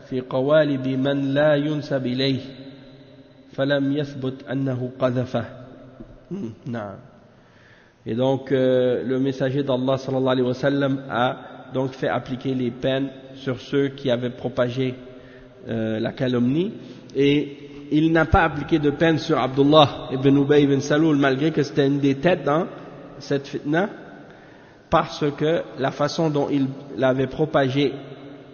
في قوالب من لا ينسب إليه فلم يثبت أنه قذفه. نعم. Et donc le messager d'Allah sallallahu alayhi wa sallam a donc fait appliquer les peines sur ceux qui avaient propagé la calomnie, et il n'a pas appliqué de peine sur Abdullah ibn Ubay ibn Saloul, malgré que c'était une des têtes dans cette fitna, parce que la façon dont il avait propagé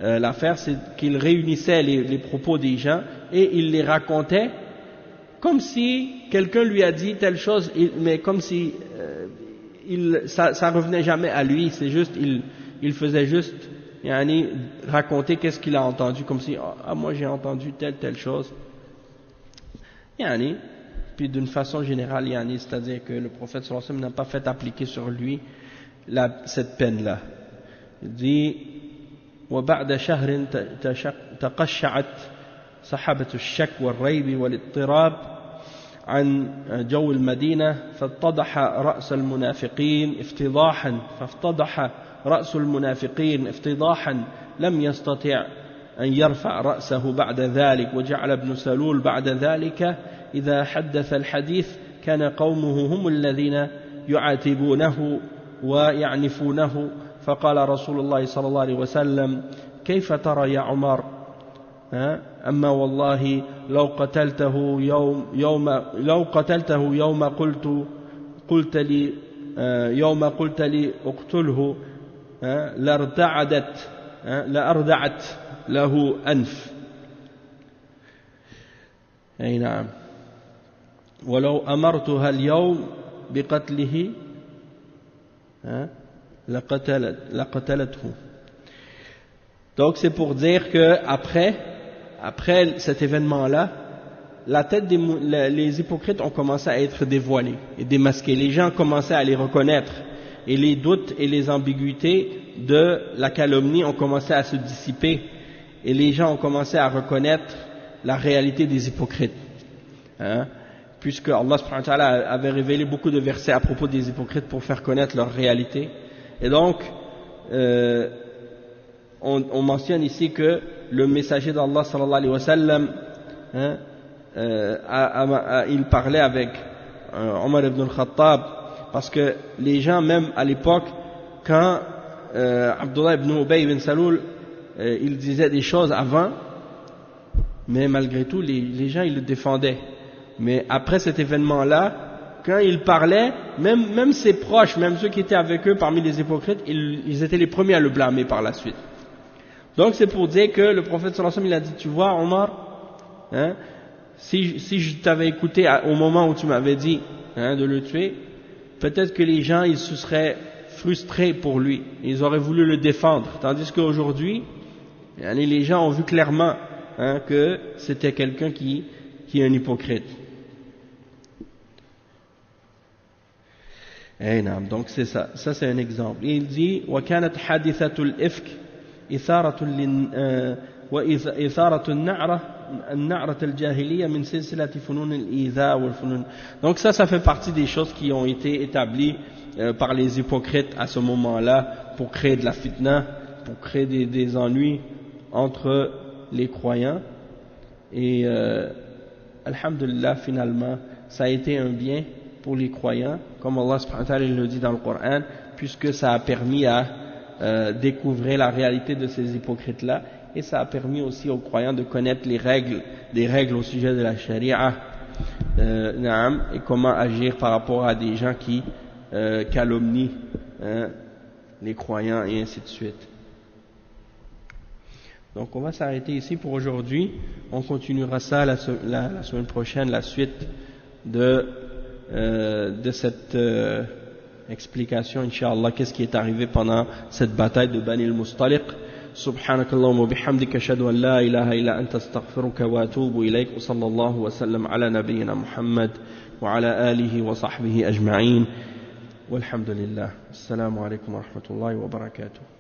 l'affaire, c'est qu'il réunissait les propos des gens et il les racontait comme si quelqu'un lui a dit telle chose, mais comme si ça revenait jamais à lui, c'est juste, il faisait juste raconter qu'est-ce qu'il a entendu, comme si moi j'ai entendu telle chose. Puis d'une façon générale, c'est-à-dire que le prophète sallallahu alayhi wa sallam n'a pas fait appliquer sur lui cette peine-là. Il dit وبعد شهر تقشعت سحابة الشك والريب والاضطراب عن جو المدينة فافتضح رأس المنافقين افتضاحا لم يستطع أن يرفع رأسه بعد ذلك وجعل ابن سلول بعد ذلك إذا حدث الحديث كان قومه هم الذين يعاتبونه ويعنفونه فقال رسول الله صلى الله عليه وسلم كيف ترى يا عمر أما والله لو قتلته يوم قلت لي اقتله لأردعت له أنف. أي نعم. ولو أمرتها اليوم بقتله لقتلته. Donc c'est pour dire que après cet événement-là, la tête les hypocrites ont commencé à être dévoilées et démasquées. Les gens commençaient à les reconnaître et les doutes et les ambiguïtés de la calomnie ont commencé à se dissiper et les gens ont commencé à reconnaître la réalité des hypocrites. Puisque Allah subhanahu wa ta'ala avait révélé beaucoup de versets à propos des hypocrites pour faire connaître leur réalité. Et donc, on mentionne ici que le messager d'Allah sallallahu alayhi wa sallam, hein, il parlait avec Omar ibn al-Khattab, parce que les gens, même à l'époque, quand Abdullah ibn Ubay ibn Saloul, il disait des choses avant, mais malgré tout, les gens, ils le défendaient. Mais après cet événement-là, quand il parlait, même ses proches, même ceux qui étaient avec eux parmi les hypocrites, ils étaient les premiers à le blâmer par la suite. Donc c'est pour dire que le prophète sallallahu alayhi wa sallam, il a dit, tu vois Omar, hein, si je t'avais écouté au moment où tu m'avais dit, hein, de le tuer, peut-être que les gens, ils se seraient frustrés pour lui, ils auraient voulu le défendre, tandis qu'aujourd'hui, les gens ont vu clairement, hein, que c'était quelqu'un qui est un hypocrite. Donc c'est ça c'est un exemple. Et il dit وكانت حادثة الإفك إثارة النعرة الجاهلية من سلسلة فنون الإيذاء والفنون. Donc ça fait partie des choses qui ont été établies par les hypocrites à ce moment-là pour créer de la fitna, pour créer des ennuis entre les croyants. Et alhamdulillah, finalement ça a été un bien pour les croyants, comme Allah subhanahu wa ta'ala le dit dans le Coran, puisque ça a permis à découvrir la réalité de ces hypocrites-là, et ça a permis aussi aux croyants de connaître des règles au sujet de la charia, et comment agir par rapport à des gens qui calomnient les croyants, et ainsi de suite. Donc on va s'arrêter ici pour aujourd'hui, on continuera ça la semaine prochaine, la suite de cette explication, Inch'Allah, qu'est-ce qui est arrivé pendant cette bataille de Bani al-Mustaliq. Subhanakallahumma bihamdika ashhadu an la ilaha illa anta astaghfiruka wa atubu ilayk, wa sallallahu wa sallam ala nabiyyina Muhammad wa ala alihi wa sahbihi ajma'in, walhamdulillah. Assalamu alaikum wa rahmatullahi wa barakatuh.